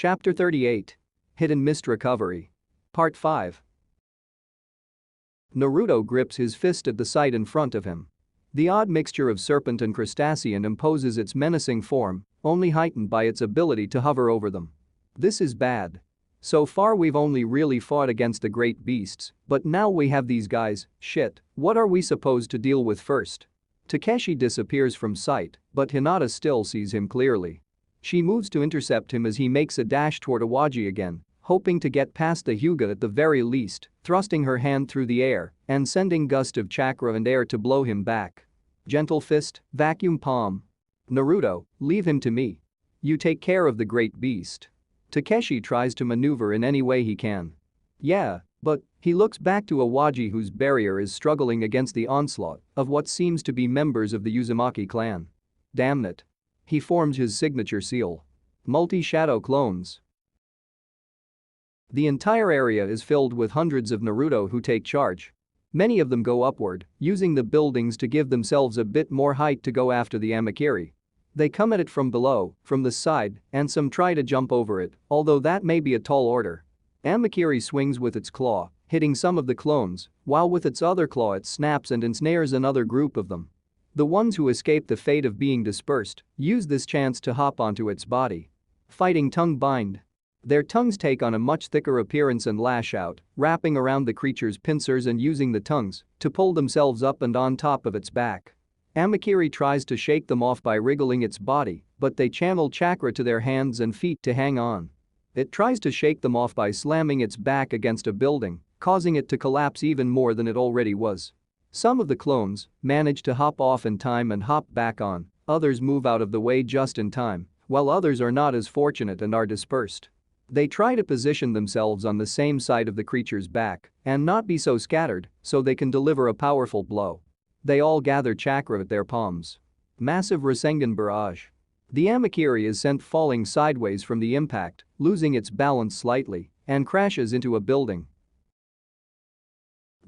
Chapter 38. Hidden Mist Recovery. Part 5. Naruto grips his fist at the sight in front of him. The odd mixture of serpent and crustacean imposes its menacing form, only heightened by its ability to hover over them. This is bad. So far we've only really fought against the great beasts, but now we have these guys, shit, what are we supposed to deal with first? Takeshi disappears from sight, but Hinata still sees him clearly. She moves to intercept him as he makes a dash toward Awaji again, hoping to get past the Hyuga at the very least, thrusting her hand through the air and sending gust of chakra and air to blow him back. Gentle fist, vacuum palm. Naruto, leave him to me. You take care of the great beast. Takeshi tries to maneuver in any way he can. Yeah, but he looks back to Awaji whose barrier is struggling against the onslaught of what seems to be members of the Uzumaki clan. Damn it. He forms his signature seal. Multi-shadow clones. The entire area is filled with hundreds of Naruto who take charge. Many of them go upward, using the buildings to give themselves a bit more height to go after the Amakiri. They come at it from below, from the side, and some try to jump over it, although that may be a tall order. Amakiri swings with its claw, hitting some of the clones, while with its other claw it snaps and ensnares another group of them. The ones who escape the fate of being dispersed use this chance to hop onto its body. Fighting tongue bind. Their tongues take on a much thicker appearance and lash out, wrapping around the creature's pincers and using the tongues to pull themselves up and on top of its back. Amakiri tries to shake them off by wriggling its body, but they channel chakra to their hands and feet to hang on. It tries to shake them off by slamming its back against a building, causing it to collapse even more than it already was. Some of the clones manage to hop off in time and hop back on, others move out of the way just in time, while others are not as fortunate and are dispersed. They try to position themselves on the same side of the creature's back and not be so scattered so they can deliver a powerful blow. They all gather chakra at their palms. Massive Rasengan barrage. The Amakiri is sent falling sideways from the impact, losing its balance slightly, and crashes into a building.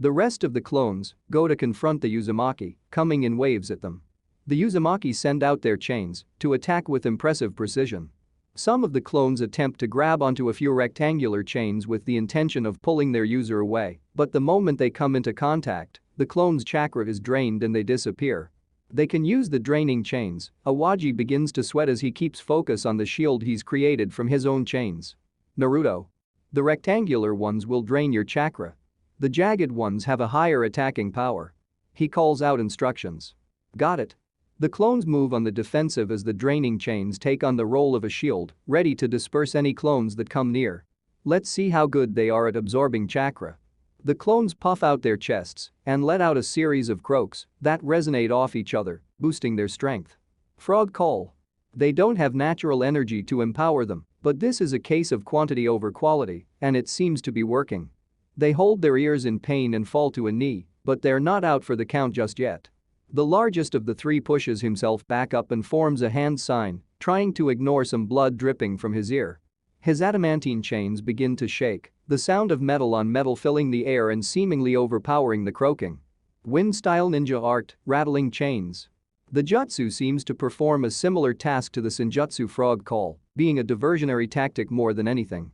The rest of the clones go to confront the Uzumaki, coming in waves at them. The Uzumaki send out their chains to attack with impressive precision. Some of the clones attempt to grab onto a few rectangular chains with the intention of pulling their user away, but the moment they come into contact, the clone's chakra is drained and they disappear. They can use the draining chains. Awaji begins to sweat as he keeps focus on the shield he's created from his own chains. Naruto. The rectangular ones will drain your chakra. The jagged ones have a higher attacking power. He calls out instructions. Got it. The clones move on the defensive as the draining chains take on the role of a shield, ready to disperse any clones that come near. Let's see how good they are at absorbing chakra. The clones puff out their chests and let out a series of croaks that resonate off each other, boosting their strength. Frog call. They don't have natural energy to empower them, but this is a case of quantity over quality, and it seems to be working. They hold their ears in pain and fall to a knee, but they're not out for the count just yet. The largest of the three pushes himself back up and forms a hand sign, trying to ignore some blood dripping from his ear. His adamantine chains begin to shake, the sound of metal on metal filling the air and seemingly overpowering the croaking. Wind-style ninja art, rattling chains. The jutsu seems to perform a similar task to the senjutsu frog call, being a diversionary tactic more than anything.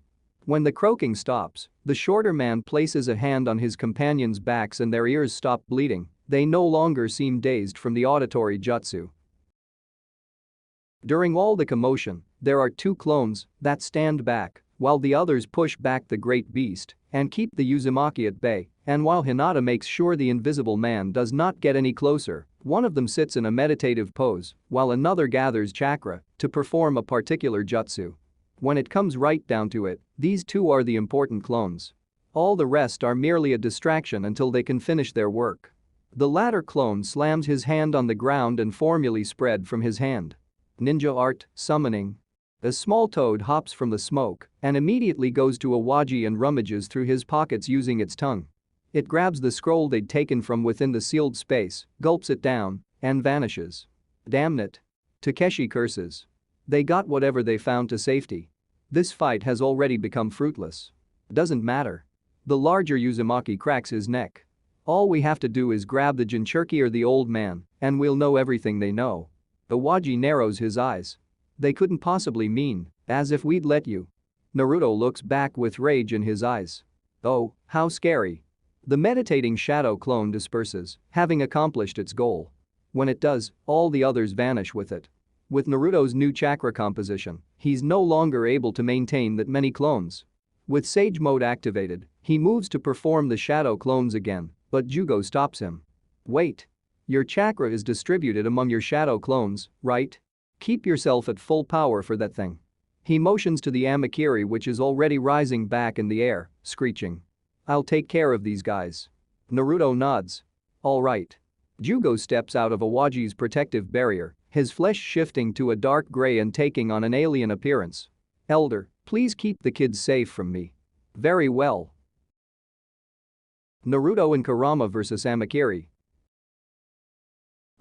When the croaking stops, the shorter man places a hand on his companions' backs and their ears stop bleeding. They no longer seem dazed from the auditory jutsu. During all the commotion, there are two clones that stand back, while the others push back the great beast and keep the Uzumaki at bay, and while Hinata makes sure the invisible man does not get any closer, one of them sits in a meditative pose while another gathers chakra to perform a particular jutsu. When it comes right down to it, these two are the important clones. All the rest are merely a distraction until they can finish their work. The latter clone slams his hand on the ground and formulae spread from his hand. Ninja art, summoning. A small toad hops from the smoke and immediately goes to Awaji and rummages through his pockets using its tongue. It grabs the scroll they'd taken from within the sealed space, gulps it down, and vanishes. Damn it. Takeshi curses. They got whatever they found to safety. This fight has already become fruitless. Doesn't matter. The larger Uzumaki cracks his neck. All we have to do is grab the Jinchuriki or the old man, and we'll know everything they know. Awaji narrows his eyes. They couldn't possibly mean, as if we'd let you. Naruto looks back with rage in his eyes. Oh, how scary. The meditating shadow clone disperses, having accomplished its goal. When it does, all the others vanish with it. With Naruto's new chakra composition, he's no longer able to maintain that many clones. With Sage Mode activated, he moves to perform the shadow clones again, but Jugo stops him. Wait. Your chakra is distributed among your shadow clones, right? Keep yourself at full power for that thing. He motions to the Amakiri, which is already rising back in the air, screeching. I'll take care of these guys. Naruto nods. Alright. Jugo steps out of Awaji's protective barrier, his flesh shifting to a dark gray and taking on an alien appearance. Elder, please keep the kids safe from me. Very well. Naruto and Kurama vs Amakiri.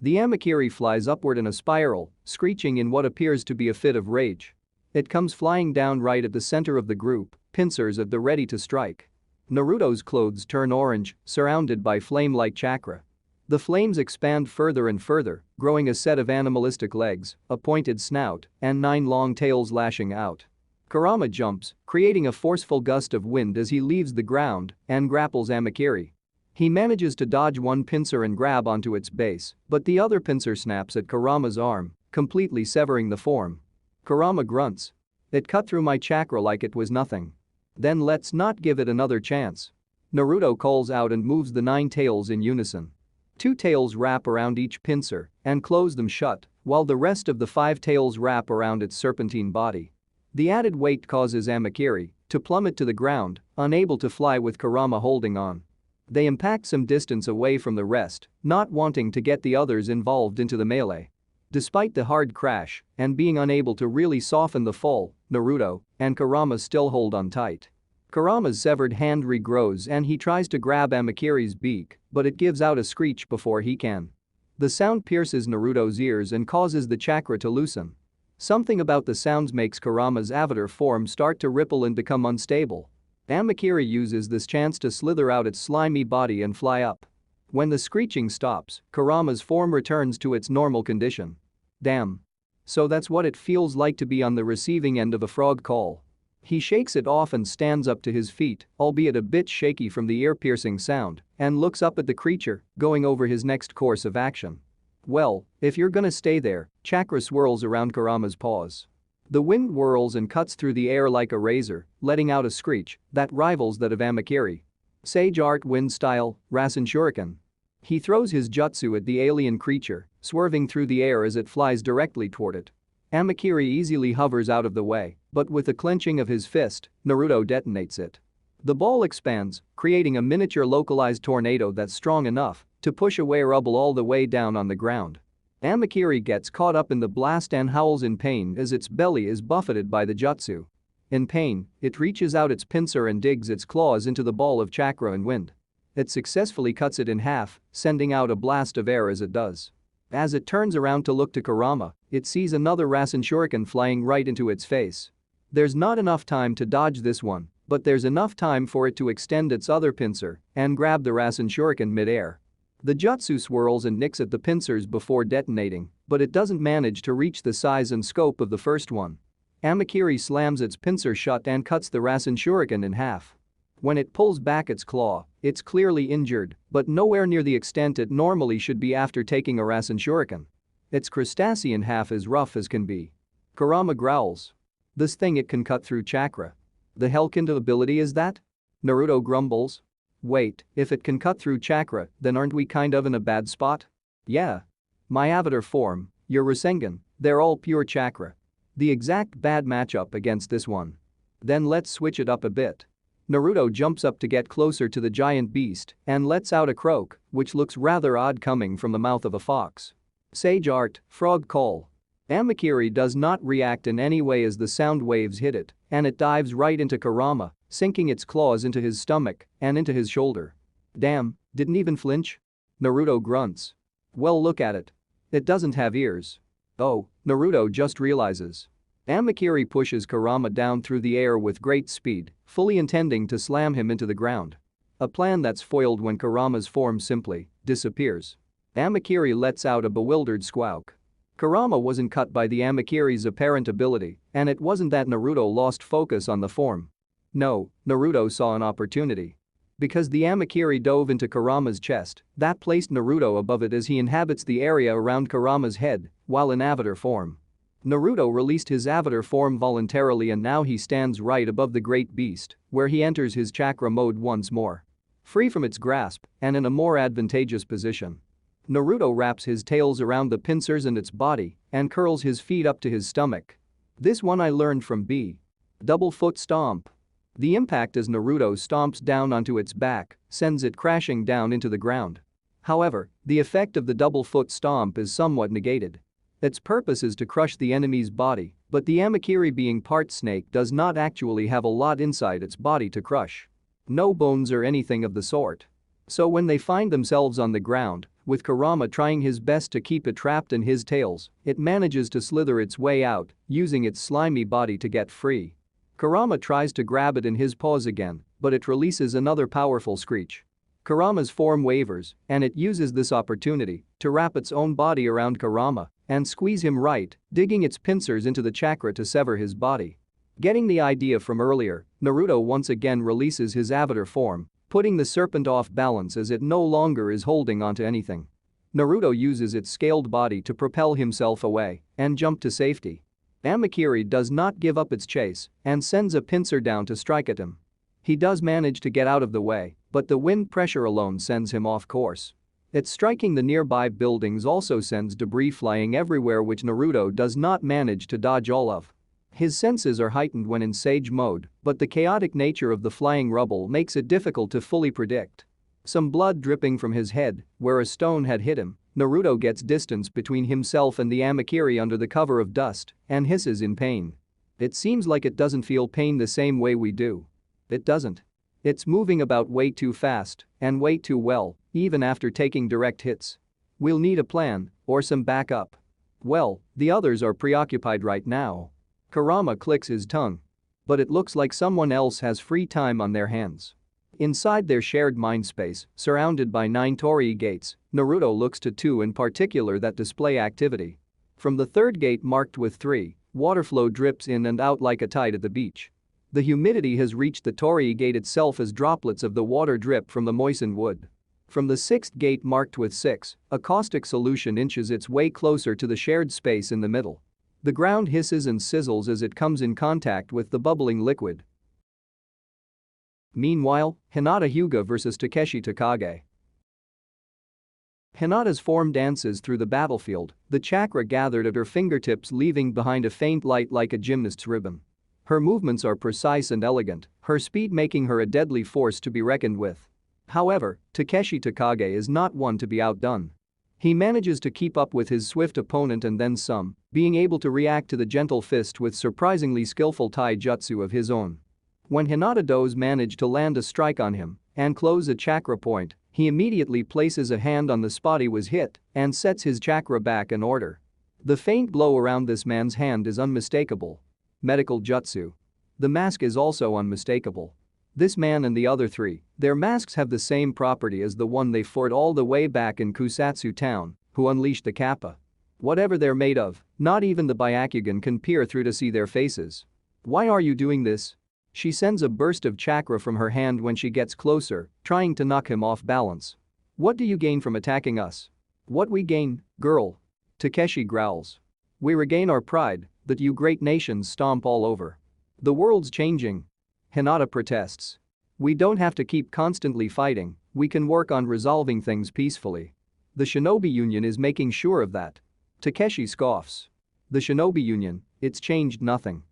The Amakiri flies upward in a spiral, screeching in what appears to be a fit of rage. It comes flying down right at the center of the group, pincers at the ready to strike. Naruto's clothes turn orange, surrounded by flame-like chakra. The flames expand further and further, growing a set of animalistic legs, a pointed snout, and 9 long tails lashing out. Kurama jumps, creating a forceful gust of wind as he leaves the ground and grapples Amakiri. He manages to dodge one pincer and grab onto its base, but the other pincer snaps at Kurama's arm, completely severing the form. Kurama grunts. It cut through my chakra like it was nothing. Then let's not give it another chance. Naruto calls out and moves the 9 tails in unison. 2 tails wrap around each pincer and close them shut, while the rest of the 5 tails wrap around its serpentine body. The added weight causes Amakiri to plummet to the ground, unable to fly with Kurama holding on. They impact some distance away from the rest, not wanting to get the others involved into the melee. Despite the hard crash and being unable to really soften the fall, Naruto and Kurama still hold on tight. Kurama's severed hand regrows and he tries to grab Amakiri's beak, but it gives out a screech before he can. The sound pierces Naruto's ears and causes the chakra to loosen. Something about the sounds makes Kurama's avatar form start to ripple and become unstable. Amakiri uses this chance to slither out its slimy body and fly up. When the screeching stops, Kurama's form returns to its normal condition. Damn. So that's what it feels like to be on the receiving end of a frog call. He shakes it off and stands up to his feet, albeit a bit shaky from the ear-piercing sound, and looks up at the creature, going over his next course of action. Well, if you're gonna stay there, chakra swirls around Kurama's paws. The wind whirls and cuts through the air like a razor, letting out a screech that rivals that of Amakiri. Sage Art Wind Style, Rasen Shuriken. He throws his jutsu at the alien creature, swerving through the air as it flies directly toward it. Amakiri easily hovers out of the way, but with a clenching of his fist, Naruto detonates it. The ball expands, creating a miniature localized tornado that's strong enough to push away rubble all the way down on the ground. Amakiri gets caught up in the blast and howls in pain as its belly is buffeted by the jutsu. In pain, it reaches out its pincer and digs its claws into the ball of chakra and wind. It successfully cuts it in half, sending out a blast of air as it does. As it turns around to look to Kurama, it sees another Rasen Shuriken flying right into its face. There's not enough time to dodge this one, but there's enough time for it to extend its other pincer and grab the Rasen Shuriken mid-air. The jutsu swirls and nicks at the pincers before detonating, but it doesn't manage to reach the size and scope of the first one. Amakiri slams its pincer shut and cuts the Rasen Shuriken in half. When it pulls back its claw, it's clearly injured, but nowhere near the extent it normally should be after taking a Rasen Shuriken. Its crustacean half as rough as can be. Kurama growls. This thing, it can cut through chakra. The hell kind of ability is that? Naruto grumbles. Wait, if it can cut through chakra, then aren't we kind of in a bad spot? Yeah. My avatar form, your Rasengan, they're all pure chakra. The exact bad matchup against this one. Then let's switch it up a bit. Naruto jumps up to get closer to the giant beast and lets out a croak, which looks rather odd coming from the mouth of a fox. Sage Art, Frog Call. Amakiri does not react in any way as the sound waves hit it, and it dives right into Kurama, sinking its claws into his stomach and into his shoulder. Damn, didn't even flinch? Naruto grunts. Well, look at it. It doesn't have ears. Oh, Naruto just realizes. Amakiri pushes Kurama down through the air with great speed, fully intending to slam him into the ground. A plan that's foiled when Kurama's form simply disappears. Amakiri lets out a bewildered squawk. Kurama wasn't cut by the Amakiri's apparent ability, and it wasn't that Naruto lost focus on the form. No, Naruto saw an opportunity. Because the Amakiri dove into Kurama's chest, that placed Naruto above it as he inhabits the area around Kurama's head while in avatar form. Naruto released his avatar form voluntarily and now he stands right above the great beast, where he enters his chakra mode once more. Free from its grasp and in a more advantageous position. Naruto wraps his tails around the pincers and its body and curls his feet up to his stomach. This one I learned from B. Double foot stomp. The impact as Naruto stomps down onto its back sends it crashing down into the ground. However, the effect of the double foot stomp is somewhat negated. Its purpose is to crush the enemy's body, but the Amakiri being part snake does not actually have a lot inside its body to crush. No bones or anything of the sort. So when they find themselves on the ground, with Kurama trying his best to keep it trapped in his tails, it manages to slither its way out, using its slimy body to get free. Kurama tries to grab it in his paws again, but it releases another powerful screech. Kurama's form wavers, and it uses this opportunity to wrap its own body around Kurama and squeeze him right, digging its pincers into the chakra to sever his body. Getting the idea from earlier, Naruto once again releases his avatar form, putting the serpent off balance as it no longer is holding onto anything. Naruto uses its scaled body to propel himself away and jump to safety. Amakiri does not give up its chase and sends a pincer down to strike at him. He does manage to get out of the way, but the wind pressure alone sends him off course. Its striking the nearby buildings also sends debris flying everywhere which Naruto does not manage to dodge all of. His senses are heightened when in Sage mode, but the chaotic nature of the flying rubble makes it difficult to fully predict. Some blood dripping from his head, where a stone had hit him, Naruto gets distance between himself and the Amakiri under the cover of dust and hisses in pain. It seems like it doesn't feel pain the same way we do. It doesn't. It's moving about way too fast and way too well, even after taking direct hits. We'll need a plan or some backup. Well, the others are preoccupied right now. Kurama clicks his tongue. But it looks like someone else has free time on their hands. Inside their shared mindspace, surrounded by 9 torii gates, Naruto looks to 2 in particular that display activity. From the third gate marked with 3, water flow drips in and out like a tide at the beach. The humidity has reached the torii gate itself as droplets of the water drip from the moistened wood. From the 6th gate marked with 6, a caustic solution inches its way closer to the shared space in the middle. The ground hisses and sizzles as it comes in contact with the bubbling liquid. Meanwhile, Hinata Hyuga vs Takeshi Takage. Hinata's form dances through the battlefield, the chakra gathered at her fingertips leaving behind a faint light like a gymnast's ribbon. Her movements are precise and elegant, her speed making her a deadly force to be reckoned with. However, Takeshi Takage is not one to be outdone. He manages to keep up with his swift opponent and then some, being able to react to the gentle fist with surprisingly skillful taijutsu of his own. When Hinata does manage to land a strike on him and close a chakra point, he immediately places a hand on the spot he was hit and sets his chakra back in order. The faint glow around this man's hand is unmistakable. Medical jutsu. The mask is also unmistakable. This man and the other 3, their masks have the same property as the one they fought all the way back in Kusatsu town, who unleashed the kappa. Whatever they're made of, not even the Byakugan can peer through to see their faces. Why are you doing this? She sends a burst of chakra from her hand when she gets closer, trying to knock him off balance. What do you gain from attacking us? What we gain, girl? Takeshi growls. We regain our pride that you great nations stomp all over. The world's changing. Hinata protests. We don't have to keep constantly fighting, we can work on resolving things peacefully. The Shinobi Union is making sure of that. Takeshi scoffs. The Shinobi Union, it's changed nothing.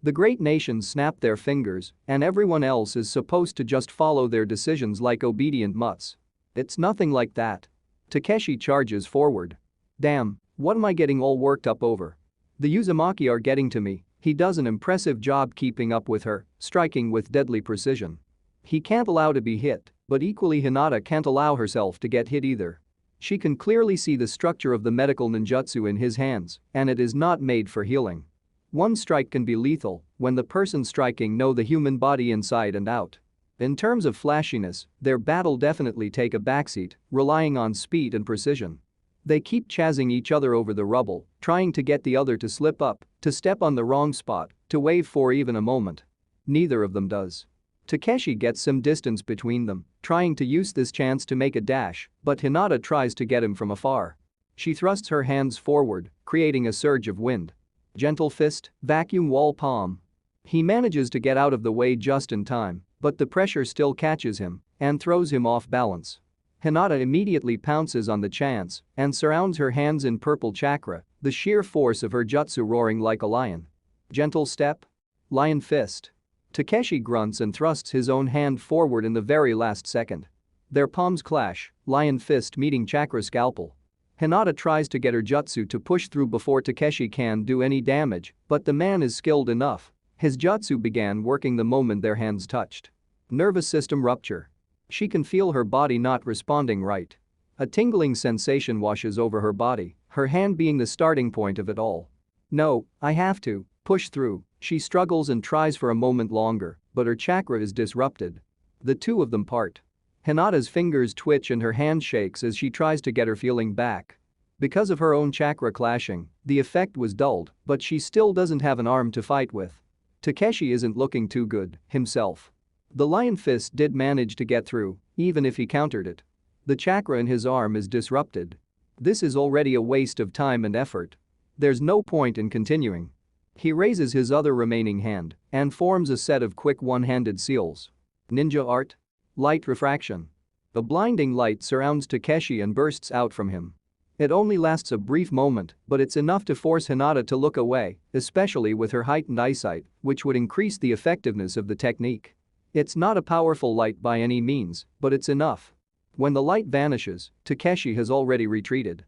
The great nations snap their fingers and everyone else is supposed to just follow their decisions like obedient mutts. It's nothing like that. Takeshi charges forward. Damn, what am I getting all worked up over? The Uzumaki are getting to me. He does an impressive job keeping up with her, striking with deadly precision. He can't allow to be hit, but equally Hinata can't allow herself to get hit either. She can clearly see the structure of the medical ninjutsu in his hands, and it is not made for healing. One strike can be lethal when the person striking know the human body inside and out. In terms of flashiness, their battle definitely take a backseat, relying on speed and precision. They keep chasing each other over the rubble, trying to get the other to slip up, to step on the wrong spot, to wave for even a moment. Neither of them does. Takeshi gets some distance between them, trying to use this chance to make a dash, but Hinata tries to get him from afar. She thrusts her hands forward, creating a surge of wind. Gentle fist, vacuum wall palm. He manages to get out of the way just in time, but the pressure still catches him and throws him off balance. Hinata immediately pounces on the chance and surrounds her hands in purple chakra, the sheer force of her jutsu roaring like a lion. Gentle step. Lion fist. Takeshi grunts and thrusts his own hand forward in the very last second. Their palms clash, lion fist meeting chakra scalpel. Hinata tries to get her jutsu to push through before Takeshi can do any damage, but the man is skilled enough. His jutsu began working the moment their hands touched. Nervous system rupture. She can feel her body not responding right. A tingling sensation washes over her body, her hand being the starting point of it all. No, I have to push through. She struggles and tries for a moment longer, but her chakra is disrupted. The two of them part. Hinata's fingers twitch and her hand shakes as she tries to get her feeling back. Because of her own chakra clashing, the effect was dulled, but she still doesn't have an arm to fight with. Takeshi isn't looking too good himself. The lion fist did manage to get through, even if he countered it. The chakra in his arm is disrupted. This is already a waste of time and effort. There's no point in continuing. He raises his other remaining hand and forms a set of quick one-handed seals. Ninja art. Light refraction. A blinding light surrounds Takeshi and bursts out from him. It only lasts a brief moment, but it's enough to force Hinata to look away, especially with her heightened eyesight, which would increase the effectiveness of the technique. It's not a powerful light by any means, but it's enough. When the light vanishes, Takeshi has already retreated.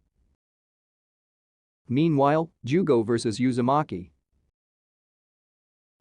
Meanwhile, Jugo vs Uzumaki.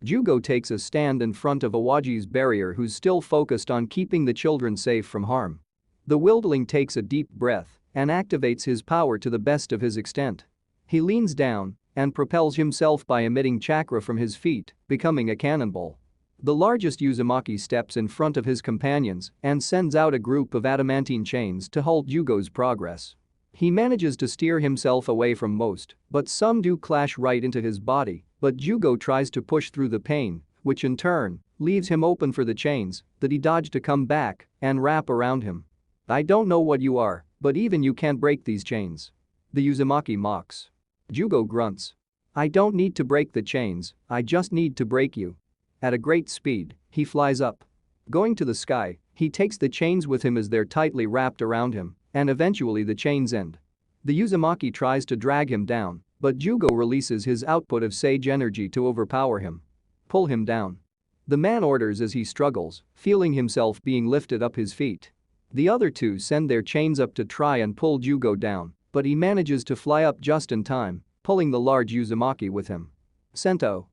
Jugo takes a stand in front of Awaji's barrier, who's still focused on keeping the children safe from harm. The wildling takes a deep breath and activates his power to the best of his extent. He leans down and propels himself by emitting chakra from his feet, becoming a cannonball. The largest Uzumaki steps in front of his companions and sends out a group of adamantine chains to halt Jugo's progress. He manages to steer himself away from most, but some do clash right into his body, but Jugo tries to push through the pain, which in turn leaves him open for the chains that he dodged to come back and wrap around him. I don't know what you are, but even you can't break these chains. The Uzumaki mocks. Jugo grunts. I don't need to break the chains, I just need to break you. At a great speed, he flies up. Going to the sky, he takes the chains with him as they're tightly wrapped around him, and eventually the chains end. The Uzumaki tries to drag him down, but Jugo releases his output of sage energy to overpower him. Pull him down. The man orders as he struggles, feeling himself being lifted up his feet. The other two send their chains up to try and pull Jugo down, but he manages to fly up just in time, pulling the large Uzumaki with him. Sento.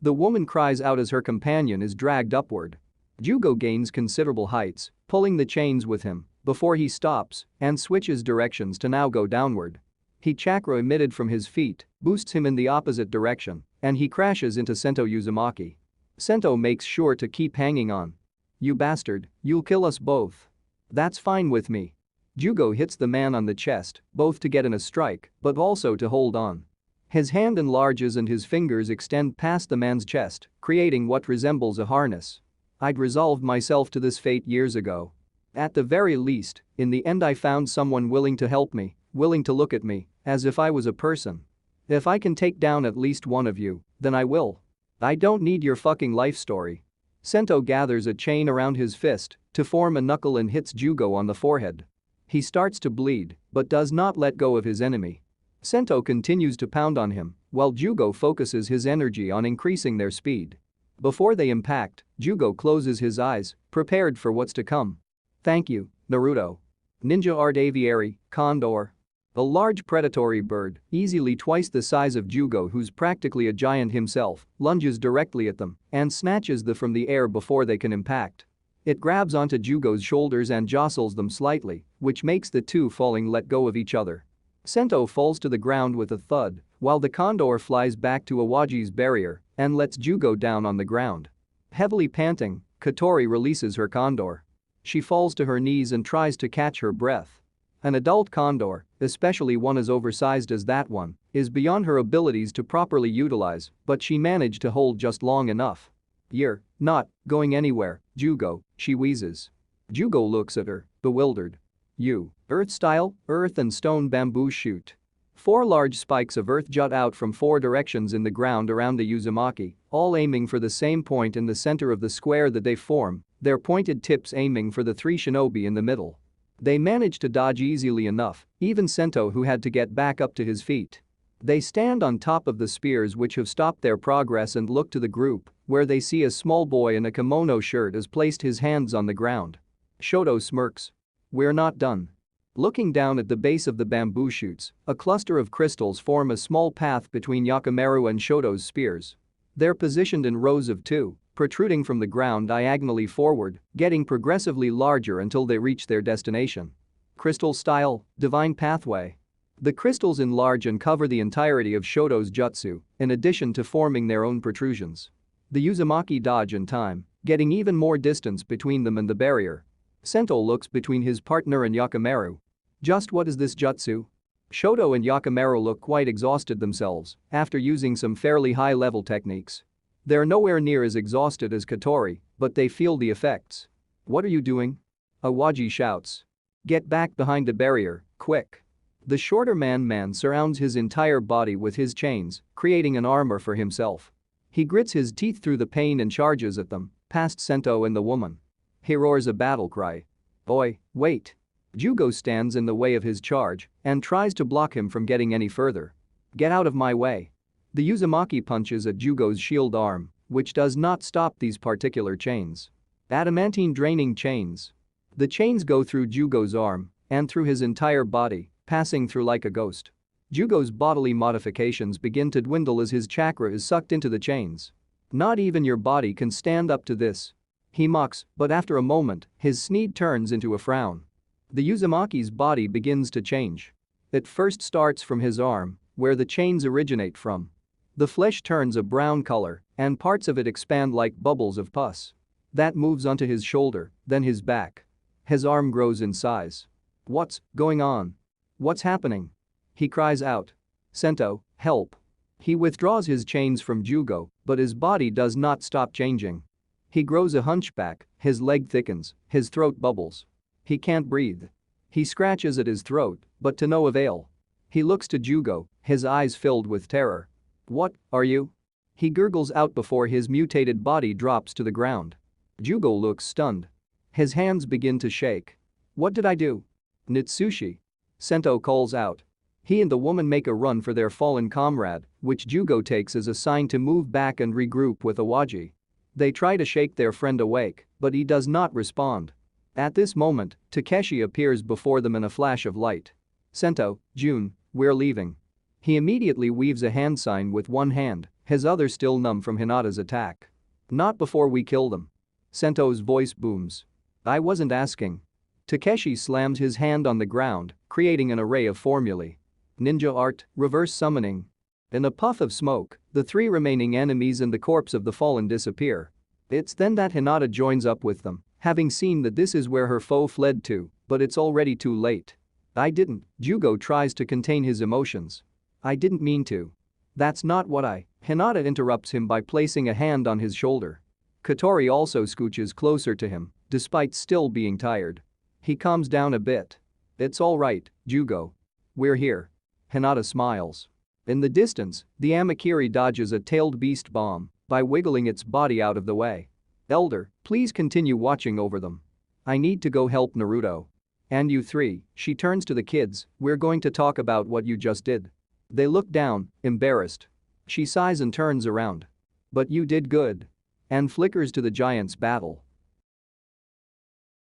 The woman cries out as her companion is dragged upward. Jugo gains considerable heights, pulling the chains with him, before he stops and switches directions to now go downward. He chakra emitted from his feet boosts him in the opposite direction, and he crashes into Sento Uzumaki. Sento makes sure to keep hanging on. You bastard, you'll kill us both. That's fine with me. Jugo hits the man on the chest, both to get in a strike, but also to hold on. His hand enlarges and his fingers extend past the man's chest, creating what resembles a harness. I'd resolved myself to this fate years ago. At the very least, in the end I found someone willing to help me, willing to look at me, as if I was a person. If I can take down at least one of you, then I will. I don't need your fucking life story. Sento gathers a chain around his fist to form a knuckle and hits Jugo on the forehead. He starts to bleed, but does not let go of his enemy. Sento continues to pound on him, while Jugo focuses his energy on increasing their speed. Before they impact, Jugo closes his eyes, prepared for what's to come. Thank you, Naruto. Ninja art aviary, condor. A large predatory bird, easily twice the size of Jugo, who's practically a giant himself, lunges directly at them and snatches them from the air before they can impact. It grabs onto Jugo's shoulders and jostles them slightly, which makes the two falling let go of each other. Sento falls to the ground with a thud, while the condor flies back to Awaji's barrier and lets Jugo down on the ground. Heavily panting, Katori releases her condor. She falls to her knees and tries to catch her breath. An adult condor, especially one as oversized as that one, is beyond her abilities to properly utilize, but she managed to hold just long enough. "You're not going anywhere, Jugo," she wheezes. Jugo looks at her, bewildered. "You, Earth-style, earth and stone bamboo shoot." 4 large spikes of earth jut out from 4 directions in the ground around the Uzumaki, all aiming for the same point in the center of the square that they form, their pointed tips aiming for the 3 shinobi in the middle. They manage to dodge easily enough, even Sento, who had to get back up to his feet. They stand on top of the spears which have stopped their progress and look to the group, where they see a small boy in a kimono shirt has placed his hands on the ground. Shoto smirks. "We're not done." Looking down at the base of the bamboo shoots, a cluster of crystals form a small path between Yakimaru and Shoto's spears. They're positioned in rows of 2, protruding from the ground diagonally forward, getting progressively larger until they reach their destination. Crystal style, divine pathway. The crystals enlarge and cover the entirety of Shoto's jutsu, in addition to forming their own protrusions. The Uzumaki dodge in time, getting even more distance between them and the barrier. Sento looks between his partner and Yakimaru. Just what is this jutsu? Shoto and Yakimaru look quite exhausted themselves after using some fairly high-level techniques. They're nowhere near as exhausted as Katori, but they feel the effects. "What are you doing?" Awaji shouts. "Get back behind the barrier, quick." The shorter man surrounds his entire body with his chains, creating an armor for himself. He grits his teeth through the pain and charges at them, past Sento and the woman. He roars a battle cry. "Oi, wait." Jugo stands in the way of his charge and tries to block him from getting any further. "Get out of my way." The Uzumaki punches at Jugo's shield arm, which does not stop these particular chains. Adamantine draining chains. The chains go through Jugo's arm and through his entire body, passing through like a ghost. Jugo's bodily modifications begin to dwindle as his chakra is sucked into the chains. "Not even your body can stand up to this." He mocks, but after a moment, his sneer turns into a frown. The Uzumaki's body begins to change. It first starts from his arm, where the chains originate from. The flesh turns a brown color, and parts of it expand like bubbles of pus. That moves onto his shoulder, then his back. His arm grows in size. "What's going on? What's happening?" He cries out. "Sento, help." He withdraws his chains from Jugo, but his body does not stop changing. He grows a hunchback, his leg thickens, his throat bubbles. He can't breathe. He scratches at his throat, but to no avail. He looks to Jugo, his eyes filled with terror. "What are you?" He gurgles out before his mutated body drops to the ground. Jugo looks stunned. His hands begin to shake. "What did I do?" "Nitsushi." Sento calls out. He and the woman make a run for their fallen comrade, which Jugo takes as a sign to move back and regroup with Awaji. They try to shake their friend awake, but he does not respond. At this moment, Takeshi appears before them in a flash of light. "Sento, Jun, we're leaving." He immediately weaves a hand sign with one hand, his other still numb from Hinata's attack. "Not before we kill them." Sento's voice booms. "I wasn't asking." Takeshi slams his hand on the ground, creating an array of formulae. Ninja art, reverse summoning. In a puff of smoke, the 3 remaining enemies and the corpse of the fallen disappear. It's then that Hinata joins up with them, having seen that this is where her foe fled to, but it's already too late. "I didn't," Jugo tries to contain his emotions. "I didn't mean to." "That's not what I." Hinata interrupts him by placing a hand on his shoulder. Katori also scooches closer to him, despite still being tired. He calms down a bit. "It's all right, Jugo. We're here." Hinata smiles. In the distance, the Amakiri dodges a tailed beast bomb by wiggling its body out of the way. "Elder, please continue watching over them. I need to go help Naruto. And you 3, she turns to the kids, "we're going to talk about what you just did." They look down, embarrassed. She sighs and turns around. "But you did good." And flickers to the giants' battle.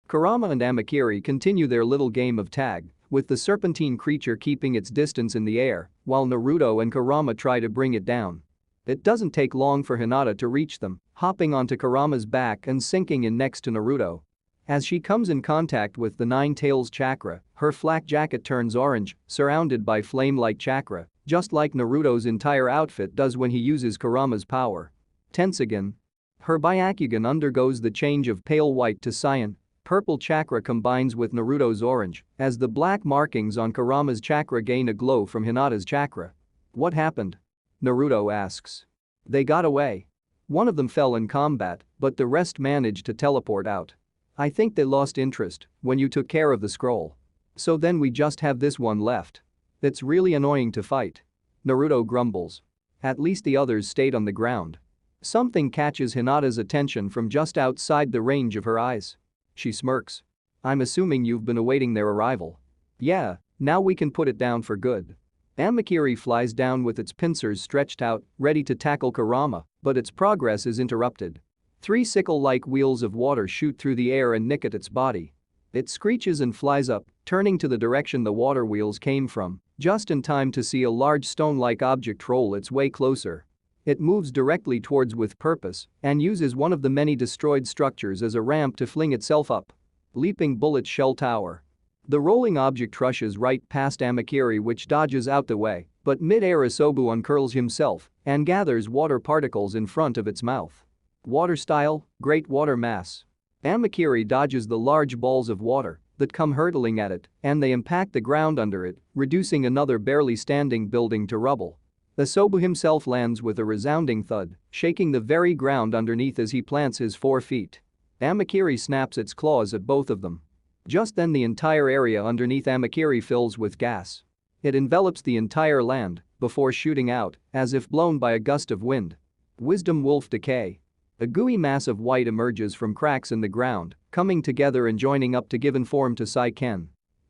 Kurama and Amakiri continue their little game of tag, with the serpentine creature keeping its distance in the air, while Naruto and Kurama try to bring it down. It doesn't take long for Hinata to reach them, hopping onto Kurama's back and sinking in next to Naruto. As she comes in contact with the Nine Tails chakra, her flak jacket turns orange, surrounded by flame-like chakra, just like Naruto's entire outfit does when he uses Kurama's power. Tense again. Her Byakugan undergoes the change of pale white to cyan. Purple chakra combines with Naruto's orange as the black markings on Kurama's chakra gain a glow from Hinata's chakra. What happened? Naruto asks. They got away. One of them fell in combat, but the rest managed to teleport out. I think they lost interest when you took care of the scroll. So then we just have this one left. It's really annoying to fight. Naruto grumbles. At least the others stayed on the ground. Something catches Hinata's attention from just outside the range of her eyes. She smirks. I'm assuming you've been awaiting their arrival. Yeah, now we can put it down for good. Amakiri flies down with its pincers stretched out, ready to tackle Kurama, but its progress is interrupted. 3 sickle-like wheels of water shoot through the air and nick at its body. It screeches and flies up, turning to the direction the water wheels came from, just in time to see a large stone-like object roll its way closer. It moves directly towards with purpose and uses one of the many destroyed structures as a ramp to fling itself up. Leaping Bullet Shell Tower. The rolling object rushes right past Amakiri, which dodges out the way, but mid-air Isobu uncurls himself and gathers water particles in front of its mouth. Water style, Great Water Mass. Amakiri dodges the large balls of water that come hurtling at it, and they impact the ground under it, reducing another barely standing building to rubble. Isobu himself lands with a resounding thud, shaking the very ground underneath as he plants his 4 feet. Amakiri snaps its claws at both of them. Just then the entire area underneath Amakiri fills with gas. It envelops the entire land before shooting out, as if blown by a gust of wind. Wisdom Wolf Decay. A gooey mass of white emerges from cracks in the ground, coming together and joining up to give form to Saiken.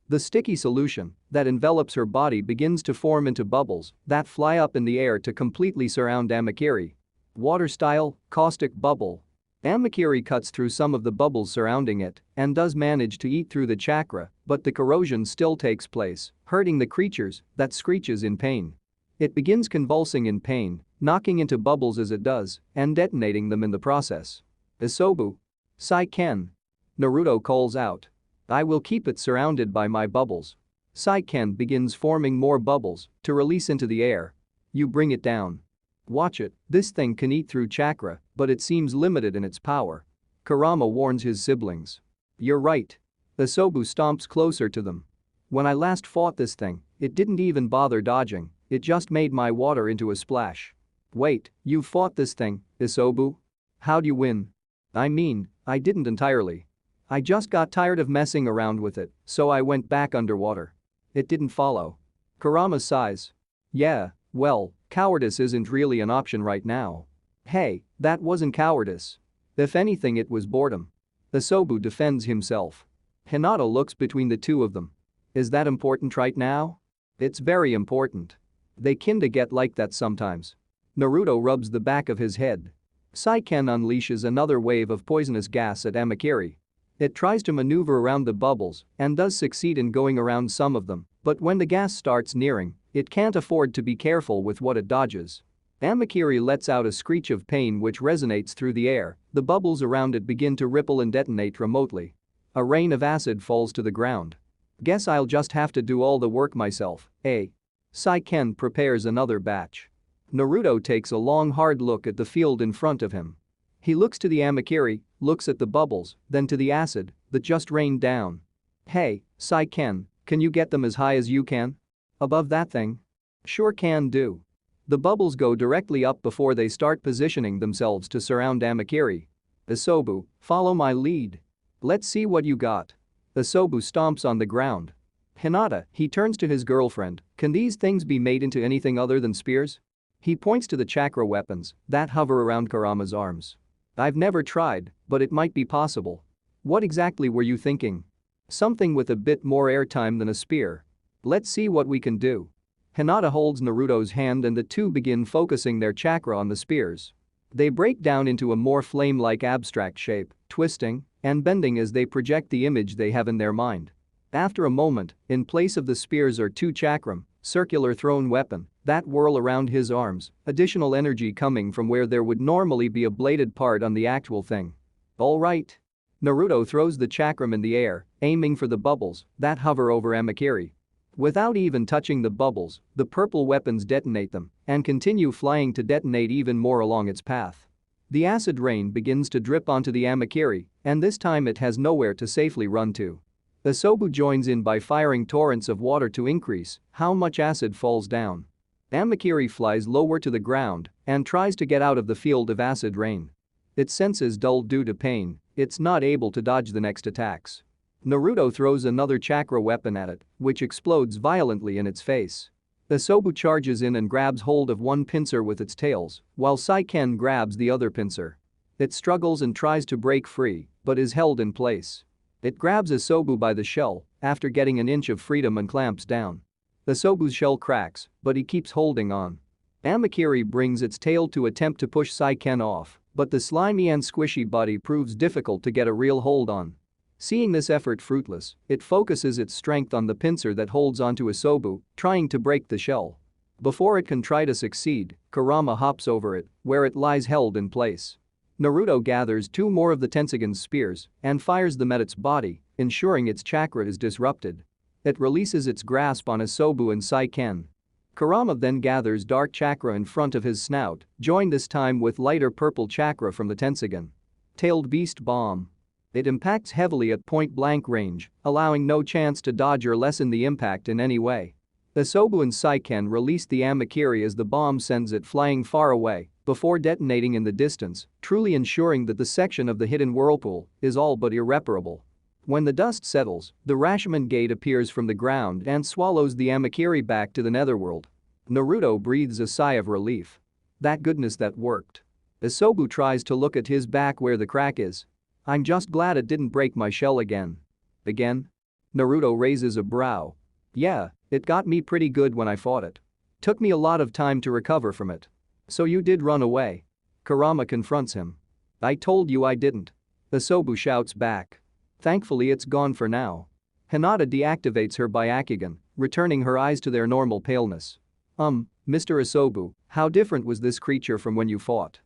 The sticky solution that envelops her body begins to form into bubbles that fly up in the air to completely surround Amakiri. Water style, Caustic Bubble. Amakiri cuts through some of the bubbles surrounding it and does manage to eat through the chakra, but the corrosion still takes place, hurting the creatures that screeches in pain. It begins convulsing in pain, knocking into bubbles as it does and detonating them in the process. Isobu. Saiken. Naruto calls out. I will keep it surrounded by my bubbles. Saiken begins forming more bubbles to release into the air. You bring it down. Watch it, this thing can eat through chakra, but it seems limited in its power. Kurama warns his siblings. You're right. Isobu stomps closer to them. When I last fought this thing, it didn't even bother dodging, it just made my water into a splash. Wait, you fought this thing, Isobu? How'd you win? I mean, I didn't entirely. I just got tired of messing around with it, so I went back underwater. It didn't follow. Kurama sighs. Yeah, well, cowardice isn't really an option right now. Hey, that wasn't cowardice. If anything, it was boredom. Isobu defends himself. Hinata looks between the two of them. Is that important right now? It's very important. They kinda get like that sometimes. Naruto rubs the back of his head. Saiken unleashes another wave of poisonous gas at Amakiri. It tries to maneuver around the bubbles and does succeed in going around some of them, but when the gas starts nearing, it can't afford to be careful with what it dodges. Amakiri lets out a screech of pain which resonates through the air, the bubbles around it begin to ripple and detonate remotely. A rain of acid falls to the ground. Guess I'll just have to do all the work myself, eh? Saiken prepares another batch. Naruto takes a long hard look at the field in front of him. He looks to the Amakiri, looks at the bubbles, then to the acid that just rained down. Hey, Saiken, can you get them as high as you can? Above that thing? Sure can do. The bubbles go directly up before they start positioning themselves to surround Amakiri. Isobu, follow my lead. Let's see what you got. Isobu stomps on the ground. Hinata, he turns to his girlfriend, can these things be made into anything other than spears? He points to the chakra weapons that hover around Kurama's arms. I've never tried, but it might be possible. What exactly were you thinking? Something with a bit more airtime than a spear. Let's see what we can do. Hinata holds Naruto's hand and the two begin focusing their chakra on the spears. They break down into a more flame-like abstract shape, twisting and bending as they project the image they have in their mind. After a moment, in place of the spears are 2 chakram, circular thrown weapon that whirl around his arms, additional energy coming from where there would normally be a bladed part on the actual thing. Alright. Naruto throws the chakram in the air, aiming for the bubbles that hover over Amakiri. Without even touching the bubbles, the purple weapons detonate them and continue flying to detonate even more along its path. The acid rain begins to drip onto the Amakiri, and this time it has nowhere to safely run to. Asobu joins in by firing torrents of water to increase how much acid falls down. Amakiri flies lower to the ground and tries to get out of the field of acid rain. Its senses dulled due to pain, it's not able to dodge the next attacks. Naruto throws another chakra weapon at it, which explodes violently in its face. Asobu charges in and grabs hold of one pincer with its tails, while Saiken grabs the other pincer. It struggles and tries to break free, but is held in place. It grabs Asobu by the shell after getting an inch of freedom and clamps down. Asobu's shell cracks, but he keeps holding on. Amakiri brings its tail to attempt to push Saiken off, but the slimy and squishy body proves difficult to get a real hold on. Seeing this effort fruitless, it focuses its strength on the pincer that holds onto Asobu, trying to break the shell. Before it can try to succeed, Kurama hops over it, where it lies held in place. Naruto gathers two more of the Tensagon's spears and fires them at its body, ensuring its chakra is disrupted. It releases its grasp on Asobu and Saiken. Kurama then gathers dark chakra in front of his snout, joined this time with lighter purple chakra from the Tensagon. Tailed Beast Bomb. It impacts heavily at point-blank range, allowing no chance to dodge or lessen the impact in any way. Asobu and Saiken release the Amakiri as the bomb sends it flying far away before detonating in the distance, truly ensuring that the section of the hidden whirlpool is all but irreparable. When the dust settles, the Rashomon Gate appears from the ground and swallows the Amakiri back to the netherworld. Naruto breathes a sigh of relief. That goodness, that worked. Asobu tries to look at his back where the crack is. I'm just glad it didn't break my shell again. Again? Naruto raises a brow. Yeah, it got me pretty good when I fought it. Took me a lot of time to recover from it. So you did run away? Kurama confronts him. I told you I didn't. Asobu shouts back. Thankfully it's gone for now. Hinata deactivates her Byakugan, returning her eyes to their normal paleness. Mr. Asobu, how different was this creature from when you fought?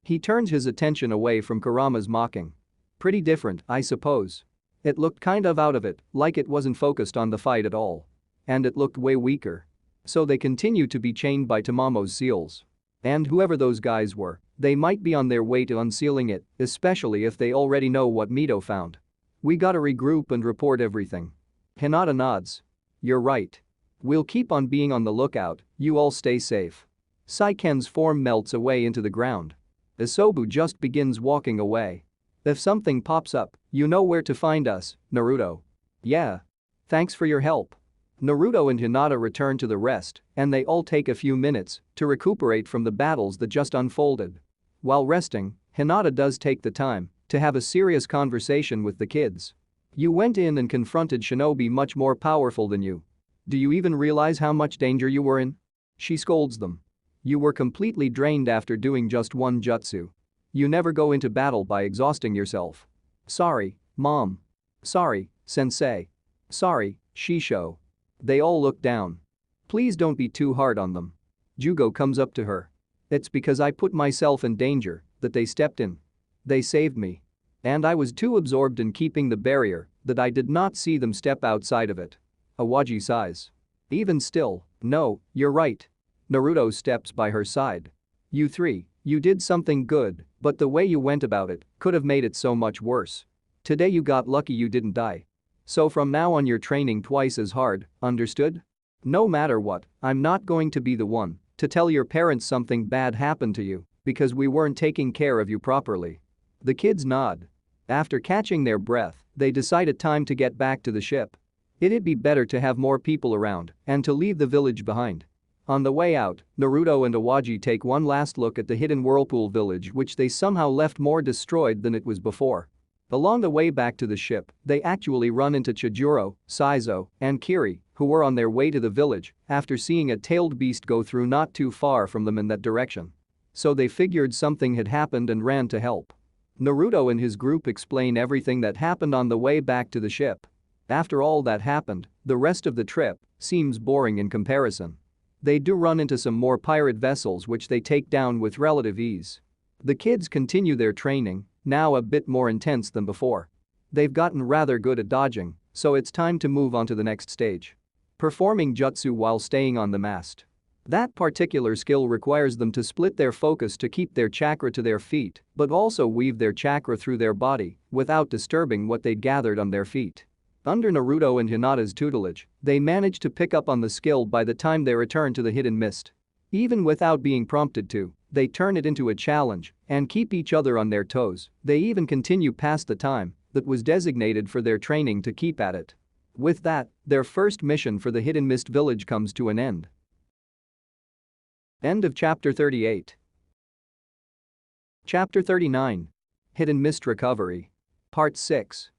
He turns his attention away from Kurama's mocking. Pretty different, I suppose. It looked kind of out of it, like it wasn't focused on the fight at all. And it looked way weaker. So they continue to be chained by Tamamo's seals. And whoever those guys were, they might be on their way to unsealing it, especially if they already know what Mito found. We gotta regroup and report everything. Hinata nods. You're right. We'll keep on being on the lookout, you all stay safe. Saiken's form melts away into the ground. Asobu just begins walking away. If something pops up, you know where to find us, Naruto. Yeah. Thanks for your help. Naruto and Hinata return to the rest, and they all take a few minutes to recuperate from the battles that just unfolded. While resting, Hinata does take the time to have a serious conversation with the kids. You went in and confronted shinobi much more powerful than you. Do you even realize how much danger you were in? She scolds them. You were completely drained after doing just one jutsu. You never go into battle by exhausting yourself. Sorry, Mom. Sorry, Sensei. Sorry, Shisho. They all look down. Please don't be too hard on them. Jugo comes up to her. It's because I put myself in danger that they stepped in. They saved me. And I was too absorbed in keeping the barrier that I did not see them step outside of it. Awaji sighs. Even still, no, you're right. Naruto steps by her side. You three, you did something good, but the way you went about it could have made it so much worse. Today you got lucky you didn't die. So from now on you're training twice as hard, understood? No matter what, I'm not going to be the one to tell your parents something bad happened to you because we weren't taking care of you properly. The kids nod. After catching their breath, they decide it time to get back to the ship. It'd be better to have more people around and to leave the village behind. On the way out, Naruto and Awaji take one last look at the hidden whirlpool village, which they somehow left more destroyed than it was before. Along the way back to the ship, they actually run into Chijuro, Saizo, and Kiri, who were on their way to the village after seeing a tailed beast go through not too far from them in that direction. So they figured something had happened and ran to help. Naruto and his group explain everything that happened on the way back to the ship. After all that happened, the rest of the trip seems boring in comparison. They do run into some more pirate vessels which they take down with relative ease. The kids continue their training, now a bit more intense than before. They've gotten rather good at dodging, so it's time to move on to the next stage. Performing jutsu while staying on the mast. That particular skill requires them to split their focus to keep their chakra to their feet, but also weave their chakra through their body without disturbing what they'd gathered on their feet. Under Naruto and Hinata's tutelage, they managed to pick up on the skill by the time they returned to the hidden mist. Even without being prompted to, they turn it into a challenge and keep each other on their toes. They even continue past the time that was designated for their training to keep at it. With that, their first mission for the Hidden Mist Village comes to an end. End of Chapter 38. Chapter 39. Hidden Mist Recovery. Part 6.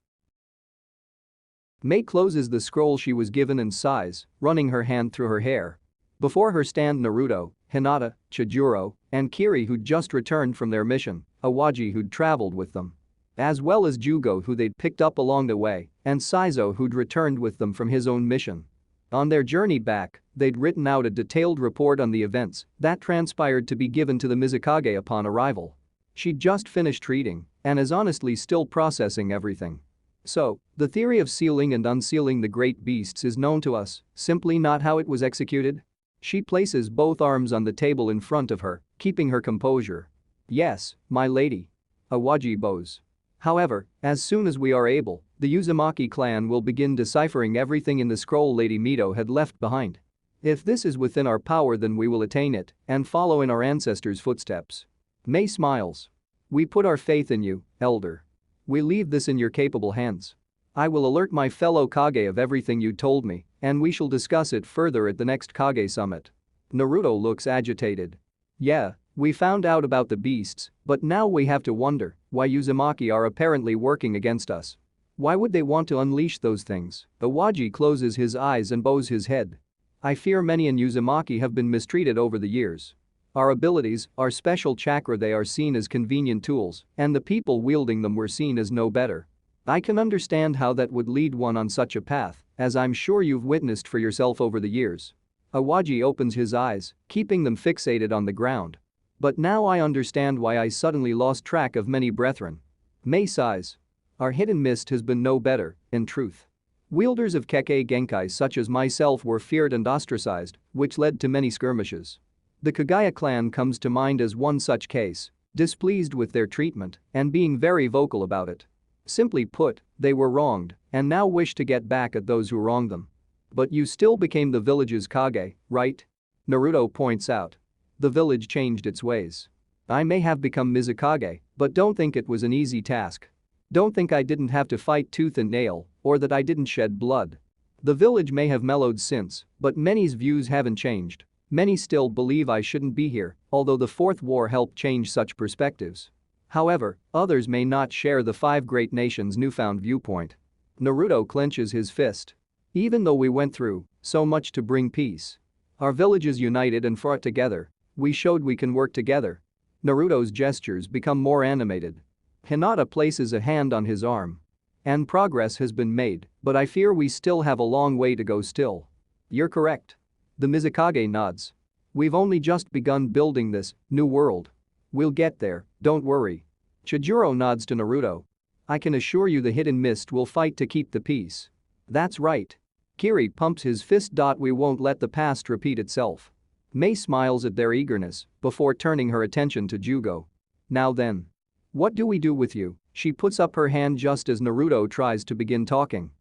Mei closes the scroll she was given and sighs, running her hand through her hair. Before her stand Naruto, Hinata, Chijuro, and Kiri who'd just returned from their mission, Awaji who'd traveled with them. As well as Jugo who they'd picked up along the way, and Saizo who'd returned with them from his own mission. On their journey back, they'd written out a detailed report on the events that transpired to be given to the Mizukage upon arrival. She'd just finished reading and is honestly still processing everything. So, the theory of sealing and unsealing the great beasts is known to us, simply not how it was executed. She places both arms on the table in front of her, keeping her composure. Yes, my lady. Awaji bows. However, as soon as we are able, the Uzumaki clan will begin deciphering everything in the scroll Lady Mito had left behind. If this is within our power, then we will attain it and follow in our ancestors' footsteps. Mei smiles. We put our faith in you, elder. We leave this in your capable hands. I will alert my fellow Kage of everything you told me, and we shall discuss it further at the next Kage summit. Naruto looks agitated. Yeah, we found out about the beasts, but now we have to wonder why Uzumaki are apparently working against us. Why would they want to unleash those things? Awaji closes his eyes and bows his head. I fear many in Uzumaki have been mistreated over the years. Our abilities, our special chakra, they are seen as convenient tools, and the people wielding them were seen as no better. I can understand how that would lead one on such a path, as I'm sure you've witnessed for yourself over the years. Awaji opens his eyes, keeping them fixated on the ground. But now I understand why I suddenly lost track of many brethren. Mei sighs. Our hidden mist has been no better, in truth. Wielders of Kekkei Genkai such as myself were feared and ostracized, which led to many skirmishes. The Kagaya clan comes to mind as one such case, displeased with their treatment and being very vocal about it. Simply put, they were wronged and now wish to get back at those who wronged them. But you still became the village's Kage, right? Naruto points out. The village changed its ways. I may have become Mizukage, but don't think it was an easy task. Don't think I didn't have to fight tooth and nail, or that I didn't shed blood. The village may have mellowed since, but many's views haven't changed. Many still believe I shouldn't be here, although the Fourth War helped change such perspectives. However, others may not share the Five Great Nations' newfound viewpoint. Naruto clenches his fist. Even though we went through so much to bring peace, our villages united and fought together. We showed we can work together. Naruto's gestures become more animated. Hinata places a hand on his arm. And progress has been made, but I fear we still have a long way to go still. You're correct. The Mizukage nods. We've only just begun building this new world. We'll get there, don't worry. Chijuro nods to Naruto. I can assure you the Hidden Mist will fight to keep the peace. That's right. Kiri pumps his fist. We won't let the past repeat itself. Mei smiles at their eagerness before turning her attention to Jugo. Now then. What do we do with you? She puts up her hand just as Naruto tries to begin talking.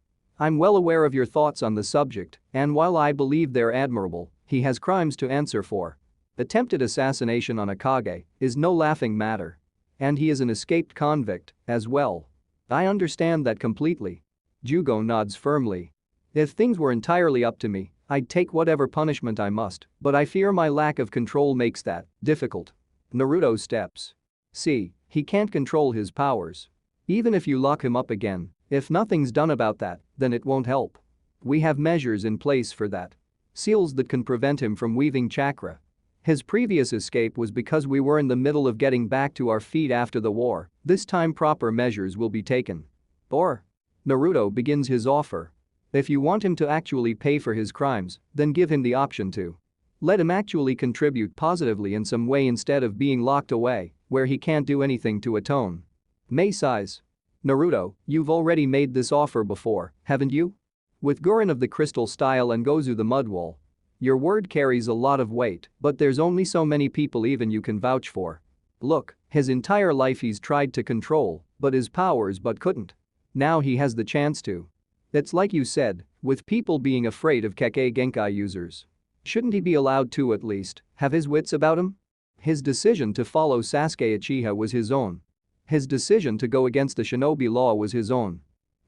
I'm well aware of your thoughts on the subject, and while I believe they're admirable, he has crimes to answer for. Attempted assassination on a Kage is no laughing matter. And he is an escaped convict, as well. I understand that completely. Jugo nods firmly. If things were entirely up to me, I'd take whatever punishment I must, but I fear my lack of control makes that difficult. Naruto steps. See, he can't control his powers. Even if you lock him up again, if nothing's done about that, then it won't help. We have measures in place for that. Seals that can prevent him from weaving chakra. His previous escape was because we were in the middle of getting back to our feet after the war. This time proper measures will be taken. Or. Naruto begins his offer. If you want him to actually pay for his crimes, then give him the option to. Let him actually contribute positively in some way instead of being locked away, where he can't do anything to atone. Mei sighs. Naruto, you've already made this offer before, haven't you? With Gurren of the Crystal Style and Gozu the Mudwall. Your word carries a lot of weight, but there's only so many people even you can vouch for. Look, his entire life he's tried to control, but his powers but couldn't. Now he has the chance to. It's like you said, with people being afraid of Kekkei Genkai users. Shouldn't he be allowed to at least have his wits about him? His decision to follow Sasuke Uchiha was his own. His decision to go against the shinobi law was his own.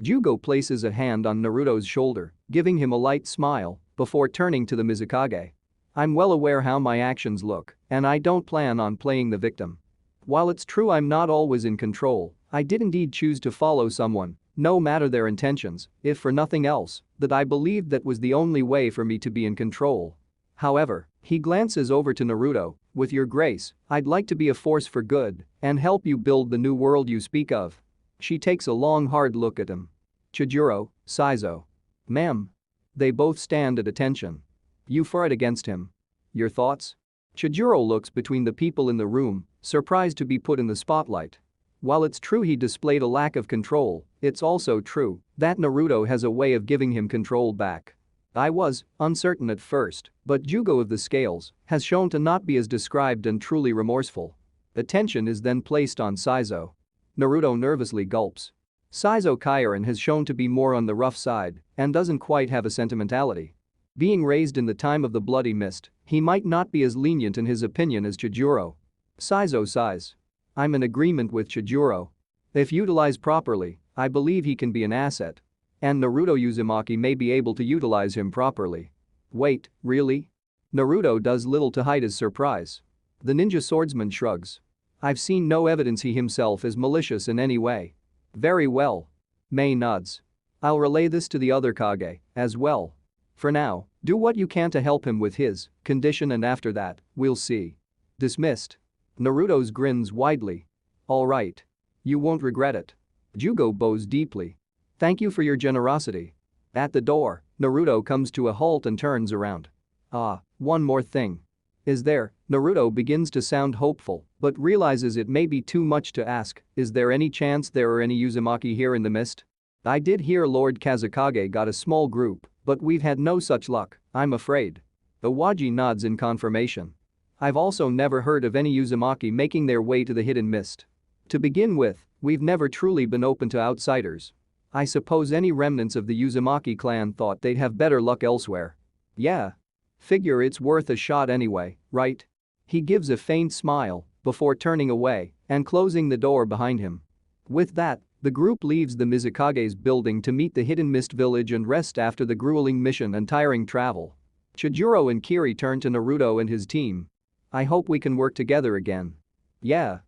Jugo places a hand on Naruto's shoulder, giving him a light smile before turning to the Mizukage. I'm well aware how my actions look, and I don't plan on playing the victim. While it's true I'm not always in control, I did indeed choose to follow someone, no matter their intentions, if for nothing else, that I believed that was the only way for me to be in control. However, he glances over to Naruto, with your grace, I'd like to be a force for good and help you build the new world you speak of. She takes a long hard look at him. Chijuro, Saizo. Ma'am. They both stand at attention. You for it against him. Your thoughts? Chijuro looks between the people in the room, surprised to be put in the spotlight. While it's true he displayed a lack of control, it's also true that Naruto has a way of giving him control back. I was uncertain at first, but Jugo of the Scales has shown to not be as described and truly remorseful. Attention is then placed on Saizo. Naruto nervously gulps. Saizo Kairan has shown to be more on the rough side and doesn't quite have a sentimentality. Being raised in the time of the Bloody Mist, he might not be as lenient in his opinion as Chijuro. Saizo sighs. I'm in agreement with Chijuro. If utilized properly, I believe he can be an asset. And Naruto Uzumaki may be able to utilize him properly. Wait, really? Naruto does little to hide his surprise. The ninja swordsman shrugs. I've seen no evidence he himself is malicious in any way. Very well. Mei nods. I'll relay this to the other Kage as well. For now, do what you can to help him with his condition and after that, we'll see. Dismissed. Naruto's grins widely. All right. You won't regret it. Jugo bows deeply. Thank you for your generosity. At the door, Naruto comes to a halt and turns around. One more thing. Is there? Naruto begins to sound hopeful, but realizes it may be too much to ask. Is there any chance there are any Uzumaki here in the mist? I did hear Lord Kazukage got a small group, but we've had no such luck, I'm afraid. Iwaji nods in confirmation. I've also never heard of any Uzumaki making their way to the hidden mist. To begin with, we've never truly been open to outsiders. I suppose any remnants of the Uzumaki clan thought they'd have better luck elsewhere. Yeah. Figure it's worth a shot anyway, right? He gives a faint smile before turning away and closing the door behind him. With that, the group leaves the Mizukage's building to meet the Hidden Mist village and rest after the grueling mission and tiring travel. Chijuro and Kiri turn to Naruto and his team. I hope we can work together again. Yeah.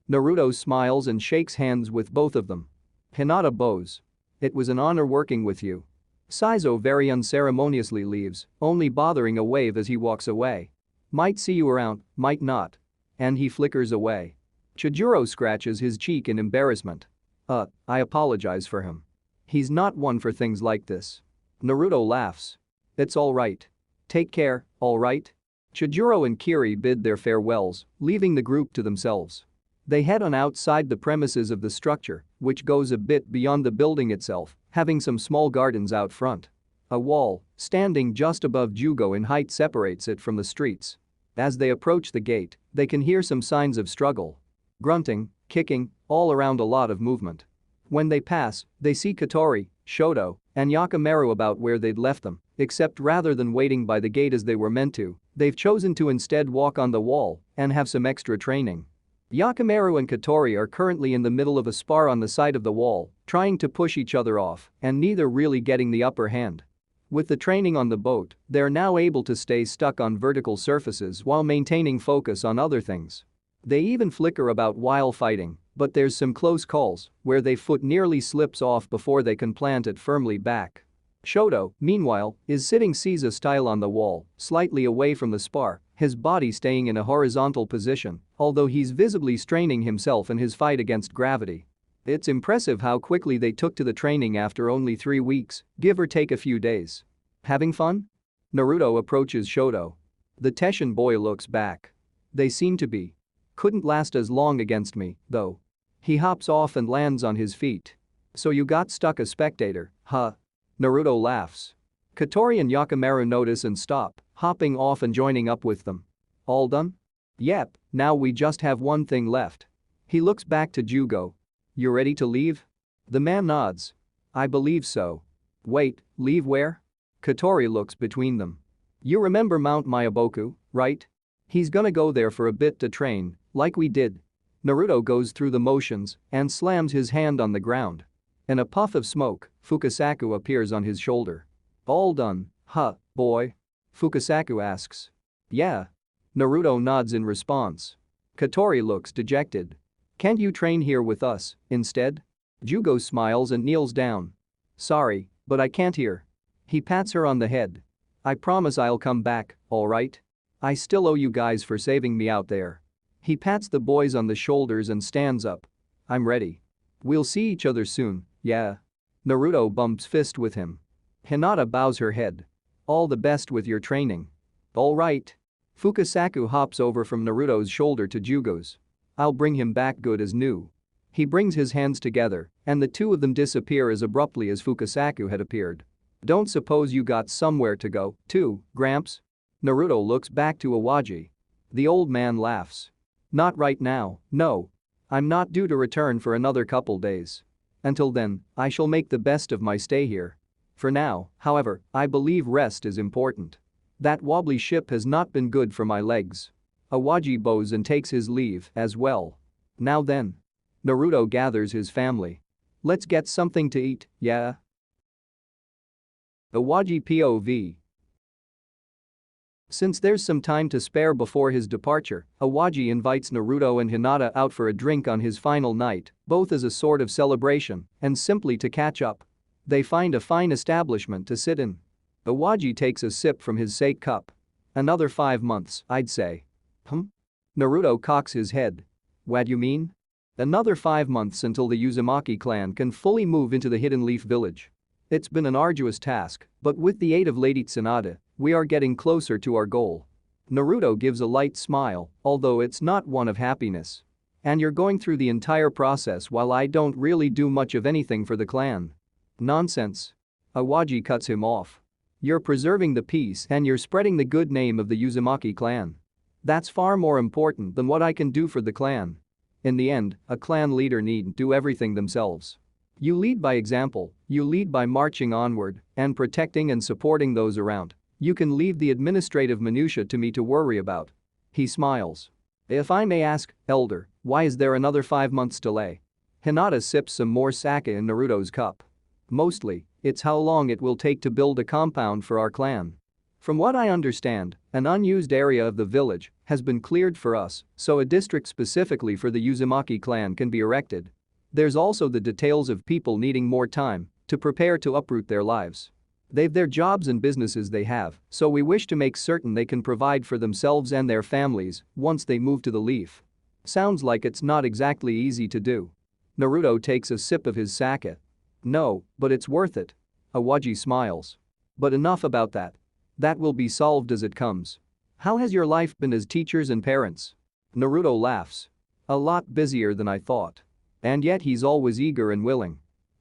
Naruto smiles and shakes hands with both of them. Hinata bows. It was an honor working with you. Saizo very unceremoniously leaves, only bothering a wave as he walks away. Might see you around, might not. And he flickers away. Chijuro scratches his cheek in embarrassment. I apologize for him. He's not one for things like this. Naruto laughs. It's alright. Take care, alright? Chijuro and Kiri bid their farewells, leaving the group to themselves. They head on outside the premises of the structure, which goes a bit beyond the building itself, having some small gardens out front. A wall, standing just above Jugo in height, separates it from the streets. As they approach the gate, they can hear some signs of struggle. Grunting, kicking, all around a lot of movement. When they pass, they see Katori, Shoto, and Yakimaru about where they'd left them, except rather than waiting by the gate as they were meant to, they've chosen to instead walk on the wall and have some extra training. Yakimaru and Katori are currently in the middle of a spar on the side of the wall, trying to push each other off and neither really getting the upper hand. With the training on the boat, they're now able to stay stuck on vertical surfaces while maintaining focus on other things. They even flicker about while fighting, but there's some close calls where their foot nearly slips off before they can plant it firmly back. Shoto, meanwhile, is sitting Caesar style on the wall, slightly away from the spar, his body staying in a horizontal position, although he's visibly straining himself in his fight against gravity. It's impressive how quickly they took to the training after only 3 weeks, give or take a few days. Having fun? Naruto approaches Shoto. The Teshin boy looks back. They seem to be. Couldn't last as long against me, though. He hops off and lands on his feet. So you got stuck a spectator, huh? Naruto laughs. Katori and Yakimaru notice and stop, hopping off and joining up with them. All done? Yep, now we just have one thing left. He looks back to Jugo. You ready to leave? The man nods. I believe so. Wait, leave where? Katori looks between them. You remember Mount Mayaboku, right? He's gonna go there for a bit to train, like we did. Naruto goes through the motions and slams his hand on the ground. In a puff of smoke, Fukasaku appears on his shoulder. All done, huh, boy? Fukasaku asks. Yeah. Naruto nods in response. Katori looks dejected. Can't you train here with us, instead? Jugo smiles and kneels down. Sorry, but I can't here. He pats her on the head. I promise I'll come back, alright? I still owe you guys for saving me out there. He pats the boys on the shoulders and stands up. I'm ready. We'll see each other soon, yeah? Naruto bumps fist with him. Hinata bows her head. All the best with your training. Alright. Fukasaku hops over from Naruto's shoulder to Jugo's. I'll bring him back good as new. He brings his hands together, and the two of them disappear as abruptly as Fukasaku had appeared. Don't suppose you got somewhere to go, too, Gramps? Naruto looks back to Awaji. The old man laughs. Not right now, no. I'm not due to return for another couple days. Until then, I shall make the best of my stay here. For now, however, I believe rest is important. That wobbly ship has not been good for my legs. Awaji bows and takes his leave as well. Now then. Naruto gathers his family. Let's get something to eat, yeah? Awaji POV. Since there's some time to spare before his departure, Awaji invites Naruto and Hinata out for a drink on his final night, both as a sort of celebration and simply to catch up. They find a fine establishment to sit in. Awaji takes a sip from his sake cup. Another 5 months, I'd say. Naruto cocks his head. What you mean? Another 5 months until the Uzumaki clan can fully move into the Hidden Leaf Village. It's been an arduous task, but with the aid of Lady Tsunade, we are getting closer to our goal. Naruto gives a light smile, although it's not one of happiness. And you're going through the entire process while I don't really do much of anything for the clan. Nonsense. Awaji cuts him off. You're preserving the peace and you're spreading the good name of the Uzumaki clan. That's far more important than what I can do for the clan. In the end, a clan leader needn't do everything themselves. You lead by example, you lead by marching onward and protecting and supporting those around. You can leave the administrative minutiae to me to worry about. He smiles. If I may ask, Elder, why is there another 5 months delay? Hinata sips some more sake in Naruto's cup. Mostly, it's how long it will take to build a compound for our clan. From what I understand, an unused area of the village has been cleared for us, so a district specifically for the Uzumaki clan can be erected. There's also the details of people needing more time to prepare to uproot their lives. They've their jobs and businesses they have, so we wish to make certain they can provide for themselves and their families once they move to the Leaf. Sounds like it's not exactly easy to do. Naruto takes a sip of his sake. No, but it's worth it. Awaji smiles. But enough about that. That will be solved as it comes. How has your life been as teachers and parents? Naruto laughs. A lot busier than I thought. And yet he's always eager and willing.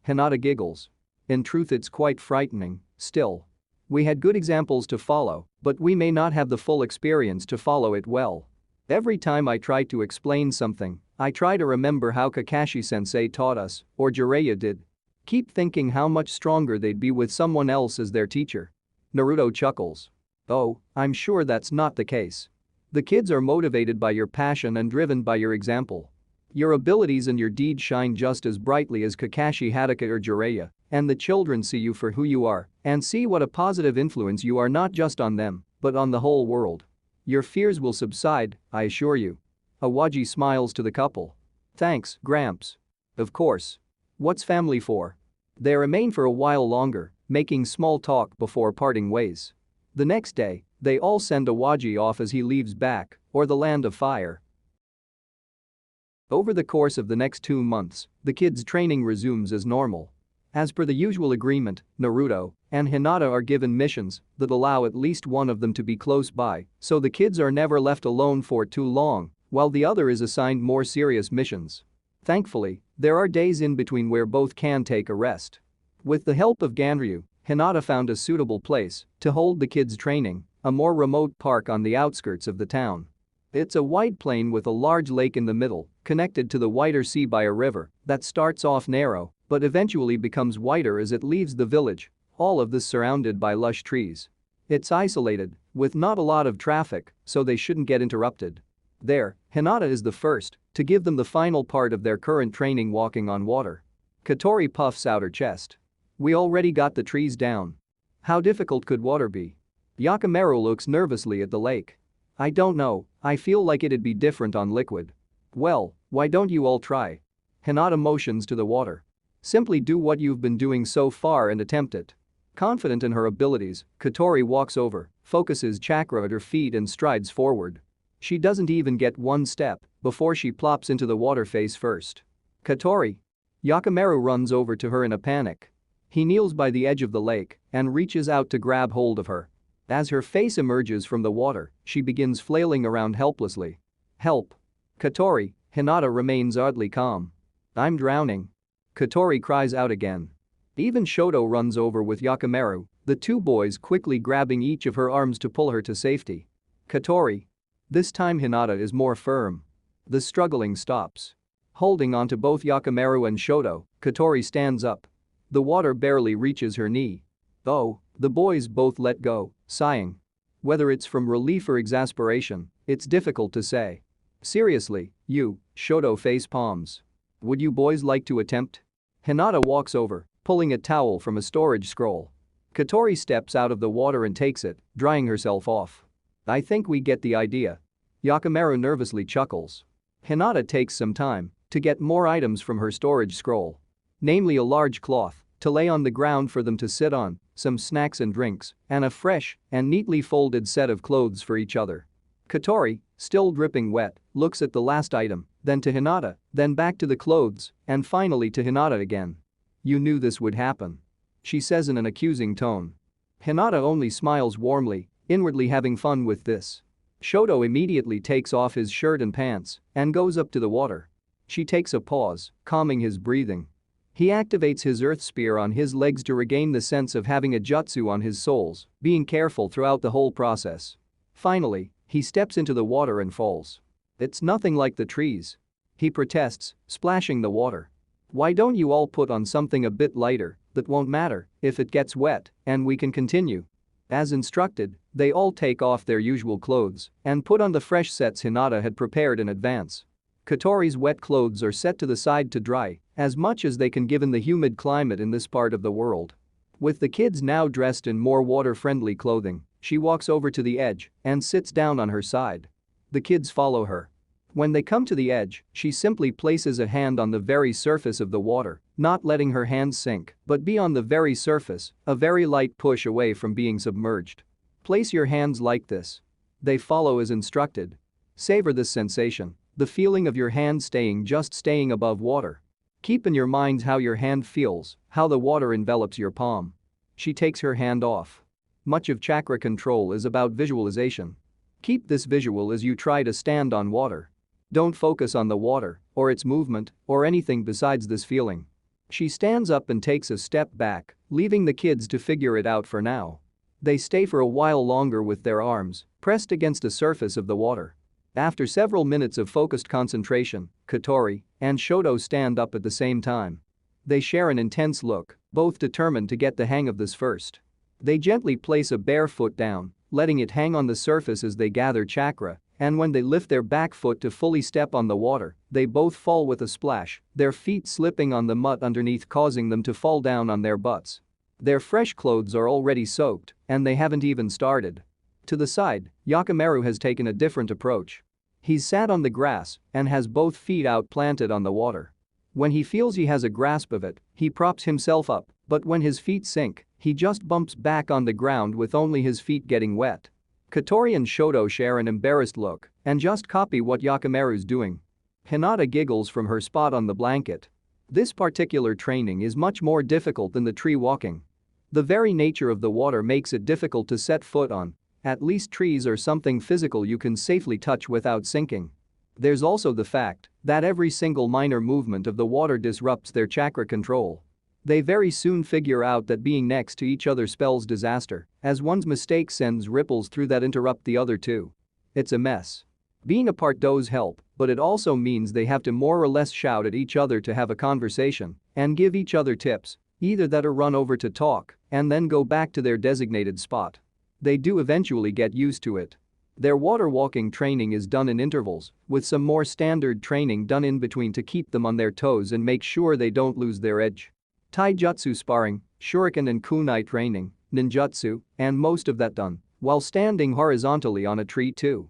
Hinata giggles. In truth, it's quite frightening, still. We had good examples to follow, but we may not have the full experience to follow it well. Every time I try to explain something, I try to remember how Kakashi-sensei taught us, or Jiraiya did. Keep thinking how much stronger they'd be with someone else as their teacher. Naruto chuckles. Oh, I'm sure that's not the case. The kids are motivated by your passion and driven by your example. Your abilities and your deeds shine just as brightly as Kakashi Hatake or Jiraiya, and the children see you for who you are and see what a positive influence you are not just on them, but on the whole world. Your fears will subside, I assure you. Awaji smiles to the couple. Thanks, Gramps. Of course. What's family for? They remain for a while longer, making small talk before parting ways. The next day, they all send Awaji off as he leaves back, or the Land of Fire. Over the course of the next 2 months, the kids' training resumes as normal. As per the usual agreement, Naruto and Hinata are given missions that allow at least one of them to be close by, so the kids are never left alone for too long, while the other is assigned more serious missions. Thankfully, there are days in between where both can take a rest. With the help of Ganryu, Hinata found a suitable place to hold the kids' training a more remote park on the outskirts of the town. It's a wide plain with a large lake in the middle, connected to the wider sea by a river that starts off narrow but eventually becomes wider as it leaves the village, all of this surrounded by lush trees. It's isolated, with not a lot of traffic, so they shouldn't get interrupted. There, Hinata is the first to give them the final part of their current training walking on water. Katori puffs out her chest. We already got the trees down. How difficult could water be? Yakimaru looks nervously at the lake. I don't know, I feel like it'd be different on liquid. Well, why don't you all try? Hinata motions to the water. Simply do what you've been doing so far and attempt it. Confident in her abilities, Katori walks over, focuses chakra at her feet and strides forward. She doesn't even get one step before she plops into the water face first. Katori. Yakimaru runs over to her in a panic. He kneels by the edge of the lake and reaches out to grab hold of her. As her face emerges from the water, she begins flailing around helplessly. Help. Katori. Hinata remains oddly calm. I'm drowning. Katori cries out again. Even Shoto runs over with Yakimaru, the two boys quickly grabbing each of her arms to pull her to safety. Katori. This time Hinata is more firm. The struggling stops. Holding onto both Yakimaru and Shoto, Katori stands up. The water barely reaches her knee. Oh, the boys both let go, sighing. Whether it's from relief or exasperation, it's difficult to say. Seriously, you, Shoto face palms. Would you boys like to attempt? Hinata walks over, pulling a towel from a storage scroll. Katori steps out of the water and takes it, drying herself off. I think we get the idea. Yakimaru nervously chuckles. Hinata takes some time to get more items from her storage scroll. Namely a large cloth to lay on the ground for them to sit on, some snacks and drinks, and a fresh and neatly folded set of clothes for each other. Katori, still dripping wet, looks at the last item, then to Hinata, then back to the clothes, and finally to Hinata again. You knew this would happen. She says in an accusing tone. Hinata only smiles warmly, inwardly having fun with this. Shoto immediately takes off his shirt and pants and goes up to the water. She takes a pause, calming his breathing. He activates his earth spear on his legs to regain the sense of having a jutsu on his soles, being careful throughout the whole process. Finally, he steps into the water and falls. It's nothing like the trees. He protests, splashing the water. Why don't you all put on something a bit lighter that won't matter if it gets wet and we can continue? As instructed, they all take off their usual clothes and put on the fresh sets Hinata had prepared in advance. Katori's wet clothes are set to the side to dry as much as they can given the humid climate in this part of the world. With the kids now dressed in more water-friendly clothing, she walks over to the edge and sits down on her side. The kids follow her. When they come to the edge, she simply places a hand on the very surface of the water, not letting her hands sink, but be on the very surface, a very light push away from being submerged. Place your hands like this. They follow as instructed. Savor this sensation, the feeling of your hand staying above water. Keep in your mind how your hand feels, how the water envelops your palm. She takes her hand off. Much of chakra control is about visualization. Keep this visual as you try to stand on water. Don't focus on the water, or its movement, or anything besides this feeling. She stands up and takes a step back, leaving the kids to figure it out for now. They stay for a while longer with their arms pressed against the surface of the water. After several minutes of focused concentration, Katori and Shoto stand up at the same time. They share an intense look, both determined to get the hang of this first. They gently place a bare foot down, letting it hang on the surface as they gather chakra, and when they lift their back foot to fully step on the water, they both fall with a splash, their feet slipping on the mud underneath causing them to fall down on their butts. Their fresh clothes are already soaked, and they haven't even started. To the side, Yakimaru has taken a different approach. He's sat on the grass and has both feet out planted on the water. When he feels he has a grasp of it, he props himself up, but when his feet sink, he just bumps back on the ground with only his feet getting wet. Katori and Shoto share an embarrassed look and just copy what Yakimaru's doing. Hinata giggles from her spot on the blanket. This particular training is much more difficult than the tree walking. The very nature of the water makes it difficult to set foot on. At least trees are something physical you can safely touch without sinking. There's also the fact that every single minor movement of the water disrupts their chakra control. They very soon figure out that being next to each other spells disaster, as one's mistake sends ripples through that interrupt the other two. It's a mess. Being apart does help, but it also means they have to more or less shout at each other to have a conversation and give each other tips, either that or run over to talk and then go back to their designated spot. They do eventually get used to it. Their water walking training is done in intervals, with some more standard training done in between to keep them on their toes and make sure they don't lose their edge. Taijutsu sparring, shuriken and kunai training, ninjutsu, and most of that done while standing horizontally on a tree too.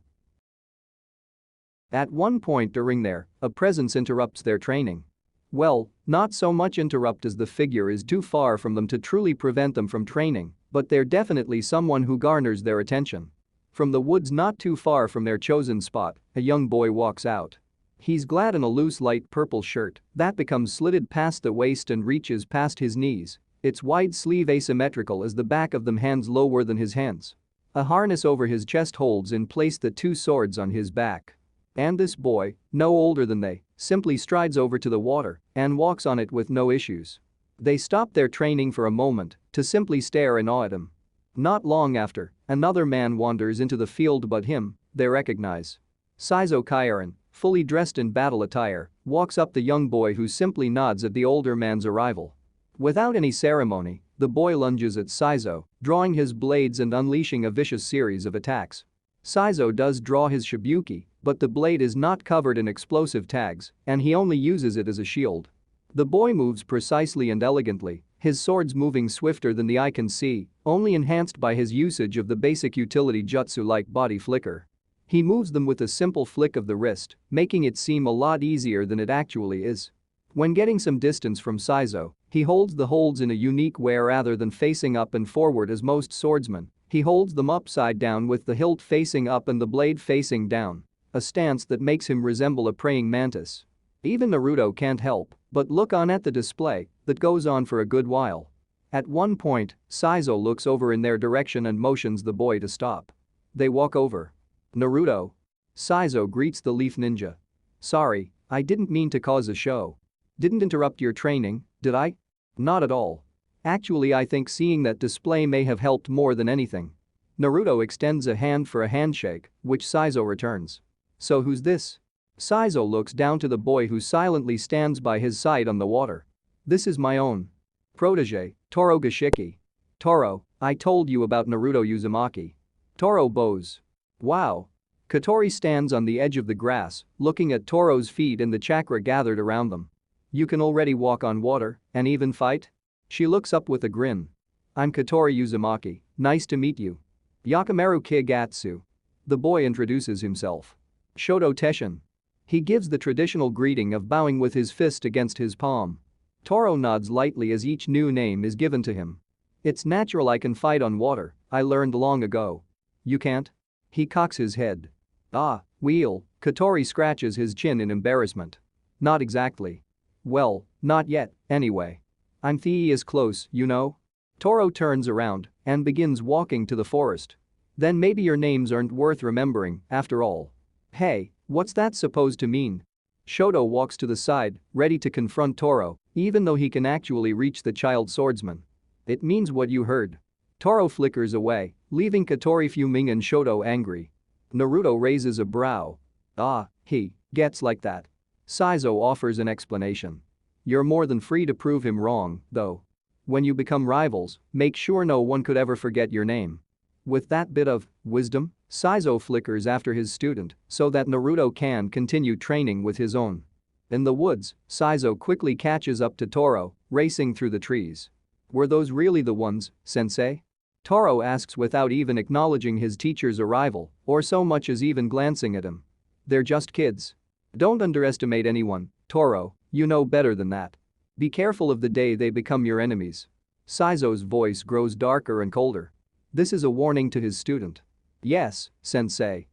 At one point during a presence interrupts their training. Well, not so much interrupt as the figure is too far from them to truly prevent them from training, but they're definitely someone who garners their attention. From the woods not too far from their chosen spot, a young boy walks out. He's clad in a loose light purple shirt that becomes slitted past the waist and reaches past his knees. Its wide sleeve asymmetrical as the back of them hands lower than his hands. A harness over his chest holds in place the two swords on his back. And this boy, no older than they, simply strides over to the water and walks on it with no issues. They stop their training for a moment to simply stare in awe at him. Not long after, another man wanders into the field, but him, they recognize. Saizo Kairen, fully dressed in battle attire, walks up the young boy who simply nods at the older man's arrival. Without any ceremony, the boy lunges at Saizo, drawing his blades and unleashing a vicious series of attacks. Saizo does draw his shibuki, but the blade is not covered in explosive tags, and he only uses it as a shield. The boy moves precisely and elegantly, his swords moving swifter than the eye can see, only enhanced by his usage of the basic utility jutsu like body flicker. He moves them with a simple flick of the wrist, making it seem a lot easier than it actually is. When getting some distance from Saizo, he holds the holds in a unique way rather than facing up and forward as most swordsmen. He holds them upside down with the hilt facing up and the blade facing down, a stance that makes him resemble a praying mantis. Even Naruto can't help but look on at the display that goes on for a good while. At one point, Saizo looks over in their direction and motions the boy to stop. They walk over. Naruto. Saizo greets the leaf ninja. Sorry, I didn't mean to cause a show. Didn't interrupt your training, did I? Not at all. Actually, I think seeing that display may have helped more than anything. Naruto extends a hand for a handshake, which Saizo returns. So who's this? Saizo looks down to the boy who silently stands by his side on the water. This is my own protege, Toro Gashiki. Toro, I told you about Naruto Uzumaki. Toro bows. Wow. Katori stands on the edge of the grass, looking at Toro's feet and the chakra gathered around them. You can already walk on water and even fight? She looks up with a grin. I'm Katori Uzumaki, nice to meet you. Yakimaru Kigatsu. The boy introduces himself. Shoto Teshin. He gives the traditional greeting of bowing with his fist against his palm. Toro nods lightly as each new name is given to him. It's natural I can fight on water, I learned long ago. You can't? He cocks his head. Ah, wheel, Katori scratches his chin in embarrassment. Not exactly. Well, not yet, anyway. I'm is close, you know? Toro turns around and begins walking to the forest. Then maybe your names aren't worth remembering, after all. Hey, what's that supposed to mean? Shoto walks to the side, ready to confront Toro, even though he can actually reach the child swordsman. It means what you heard. Toro flickers away, leaving Katori fuming and Shoto angry. Naruto raises a brow. Ah, he gets like that. Saizo offers an explanation. You're more than free to prove him wrong, though. When you become rivals, make sure no one could ever forget your name. With that bit of wisdom, Saizo flickers after his student so that Naruto can continue training with his own. In the woods, Saizo quickly catches up to Toro, racing through the trees. Were those really the ones, sensei? Toro asks without even acknowledging his teacher's arrival or so much as even glancing at him. They're just kids. Don't underestimate anyone, Toro, you know better than that. Be careful of the day they become your enemies. Saizo's voice grows darker and colder. This is a warning to his student. Yes, sensei.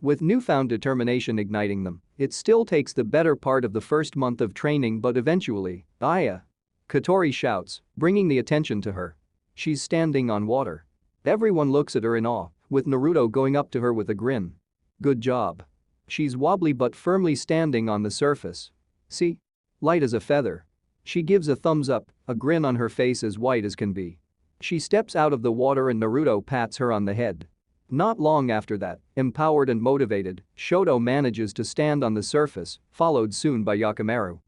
With newfound determination igniting them, it still takes the better part of the first month of training, but eventually, Aya. Katori shouts, bringing the attention to her. She's standing on water. Everyone looks at her in awe, with Naruto going up to her with a grin. Good job. She's wobbly but firmly standing on the surface. See? Light as a feather. She gives a thumbs up, a grin on her face as white as can be. She steps out of the water and Naruto pats her on the head. Not long after that, empowered and motivated, Shoto manages to stand on the surface, followed soon by Yakimaru.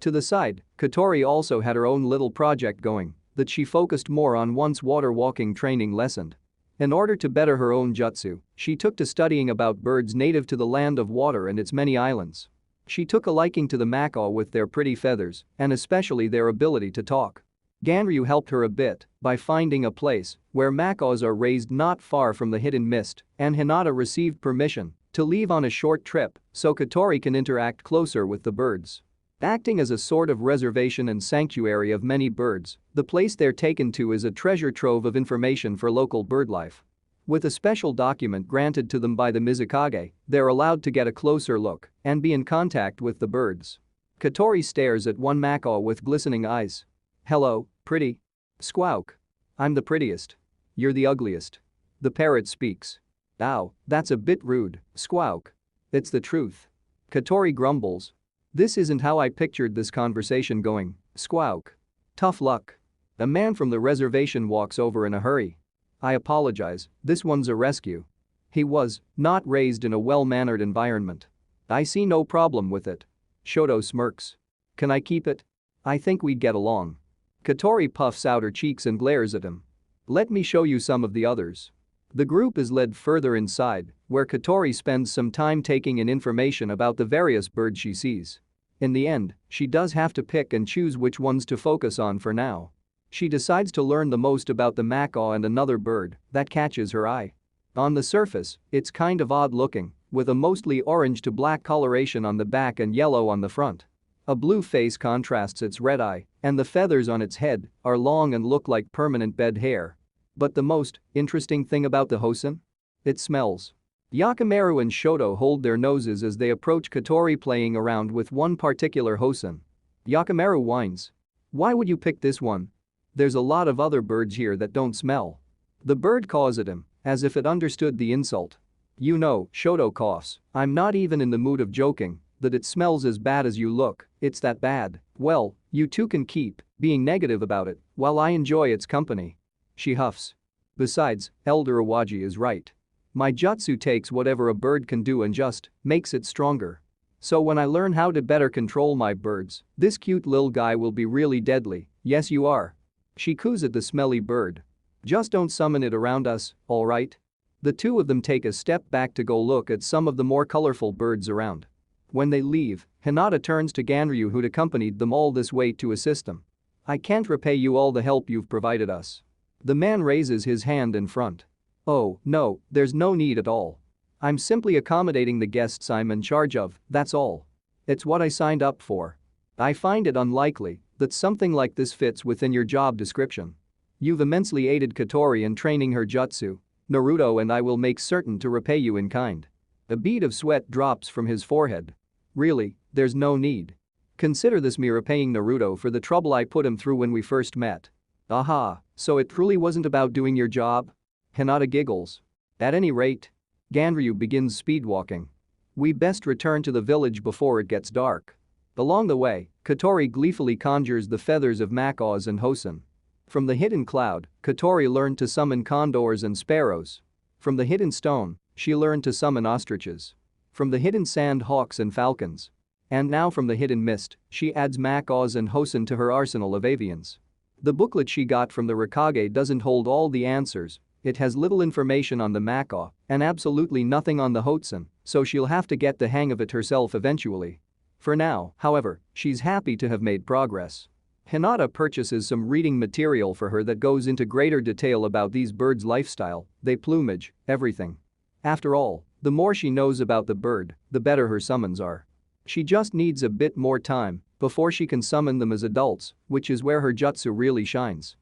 To the side, Katori also had her own little project going that she focused more on once water walking training lessened. In order to better her own jutsu, she took to studying about birds native to the land of water and its many islands. She took a liking to the macaw with their pretty feathers and especially their ability to talk. Ganryu helped her a bit by finding a place where macaws are raised not far from the hidden mist, and Hinata received permission to leave on a short trip so Katori can interact closer with the birds. Acting as a sort of reservation and sanctuary of many birds, the place they're taken to is a treasure trove of information for local birdlife. With a special document granted to them by the Mizukage, they're allowed to get a closer look and be in contact with the birds. Katori stares at one macaw with glistening eyes. "Hello, pretty." "Squawk. I'm the prettiest." "You're the ugliest." The parrot speaks. "Ow, that's a bit rude, Squawk." "It's the truth." Katori grumbles. "This isn't how I pictured this conversation going, Squawk." "Tough luck." A man from the reservation walks over in a hurry. "I apologize, this one's a rescue." He was not raised in a well-mannered environment. "I see no problem with it." Shoto smirks. "Can I keep it? I think we'd get along." Katori puffs out her cheeks and glares at him. "Let me show you some of the others." The group is led further inside, where Katori spends some time taking in information about the various birds she sees. In the end, she does have to pick and choose which ones to focus on for now. She decides to learn the most about the macaw and another bird that catches her eye. On the surface, it's kind of odd looking, with a mostly orange to black coloration on the back and yellow on the front. A blue face contrasts its red eye, and the feathers on its head are long and look like permanent bed hair. But the most interesting thing about the hosen? It smells. Yakimaru and Shoto hold their noses as they approach Katori playing around with one particular hosen. Yakimaru whines. "Why would you pick this one? There's a lot of other birds here that don't smell." The bird caws at him, as if it understood the insult. "You know," Shoto coughs, "I'm not even in the mood of joking that it smells as bad as you look, it's that bad. Well, you two can keep being negative about it while I enjoy its company." She huffs. "Besides, Elder Iwaji is right. My jutsu takes whatever a bird can do and just makes it stronger. So when I learn how to better control my birds, this cute lil guy will be really deadly, yes you are." She coos at the smelly bird. "Just don't summon it around us, alright?" The two of them take a step back to go look at some of the more colorful birds around. When they leave, Hinata turns to Ganryu who'd accompanied them all this way to assist them. "I can't repay you all the help you've provided us." The man raises his hand in front. "Oh, no, there's no need at all. I'm simply accommodating the guests I'm in charge of, that's all. It's what I signed up for. I find it unlikely that something like this fits within your job description. You've immensely aided Katori in training her jutsu. Naruto and I will make certain to repay you in kind." A bead of sweat drops from his forehead. "Really, there's no need. Consider this me repaying Naruto for the trouble I put him through when we first met." "Aha, so it truly wasn't about doing your job?" Hinata giggles. "At any rate." Ganryu begins speedwalking. "We best return to the village before it gets dark." Along the way, Katori gleefully conjures the feathers of macaws and hosen. From the hidden cloud, Katori learned to summon condors and sparrows. From the hidden stone, she learned to summon ostriches. From the hidden sand, hawks and falcons. And now from the hidden mist, she adds macaws and hosen to her arsenal of avians. The booklet she got from the Rikage doesn't hold all the answers. It has little information on the macaw and absolutely nothing on the hosen, so she'll have to get the hang of it herself eventually. For now, however, she's happy to have made progress. Hinata purchases some reading material for her that goes into greater detail about these birds' lifestyle, their plumage, everything. After all, the more she knows about the bird, the better her summons are. She just needs a bit more time before she can summon them as adults, which is where her jutsu really shines.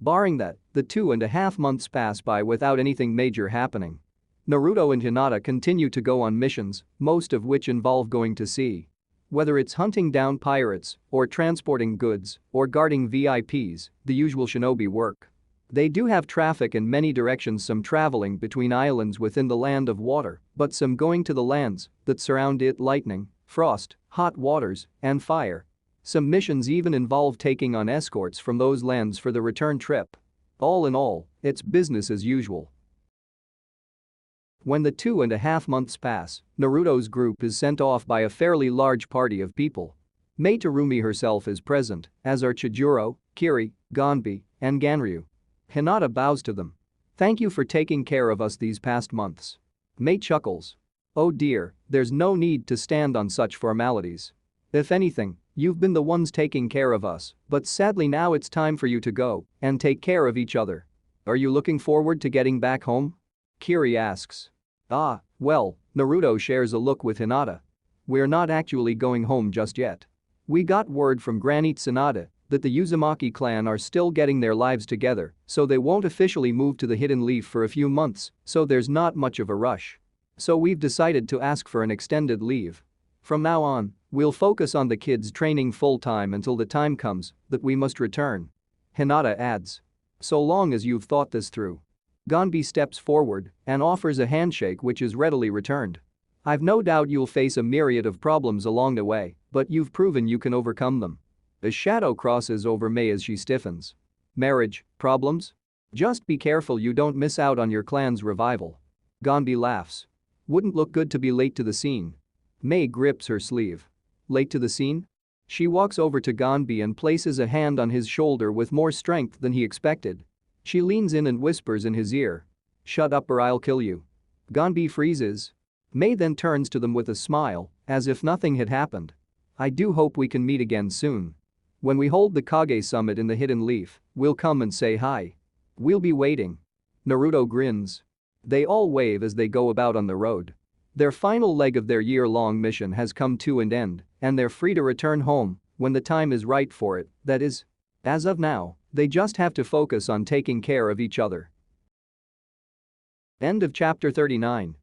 Barring that, the 2.5 months pass by without anything major happening. Naruto and Hinata continue to go on missions, most of which involve going to sea. Whether it's hunting down pirates, or transporting goods, or guarding VIPs, the usual shinobi work. They do have traffic in many directions, some traveling between islands within the land of water, but some going to the lands that surround it, lightning, frost, hot waters, and fire. Some missions even involve taking on escorts from those lands for the return trip. All in all, it's business as usual. When the 2.5 months pass, Naruto's group is sent off by a fairly large party of people. Mei Terumi herself is present, as are Chijuro, Kiri, Gonbi, and Ganryu. Hinata bows to them. "Thank you for taking care of us these past months." Mei chuckles. "Oh dear, there's no need to stand on such formalities. If anything, you've been the ones taking care of us, but sadly now it's time for you to go and take care of each other. Are you looking forward to getting back home?" Kiri asks. "Ah, well," Naruto shares a look with Hinata. "We're not actually going home just yet. We got word from Granny Tsunade that the Uzumaki clan are still getting their lives together, so they won't officially move to the Hidden Leaf for a few months, so there's not much of a rush. So we've decided to ask for an extended leave. From now on, we'll focus on the kids' training full-time until the time comes that we must return." Hinata adds. "So long as you've thought this through." Gonbi steps forward and offers a handshake which is readily returned. "I've no doubt you'll face a myriad of problems along the way, but you've proven you can overcome them." A shadow crosses over Mei as she stiffens. "Marriage, problems? Just be careful you don't miss out on your clan's revival." Gonbi laughs. "Wouldn't look good to be late to the scene." Mei grips her sleeve. "Late to the scene?" She walks over to Gonbi and places a hand on his shoulder with more strength than he expected. She leans in and whispers in his ear. "Shut up or I'll kill you." Gonbi freezes. Mei then turns to them with a smile, as if nothing had happened. "I do hope we can meet again soon. When we hold the Kage Summit in the Hidden Leaf, we'll come and say hi. We'll be waiting." Naruto grins. They all wave as they go about on the road. Their final leg of their year-long mission has come to an end, and they're free to return home when the time is right for it, that is. As of now, they just have to focus on taking care of each other. End of chapter 39.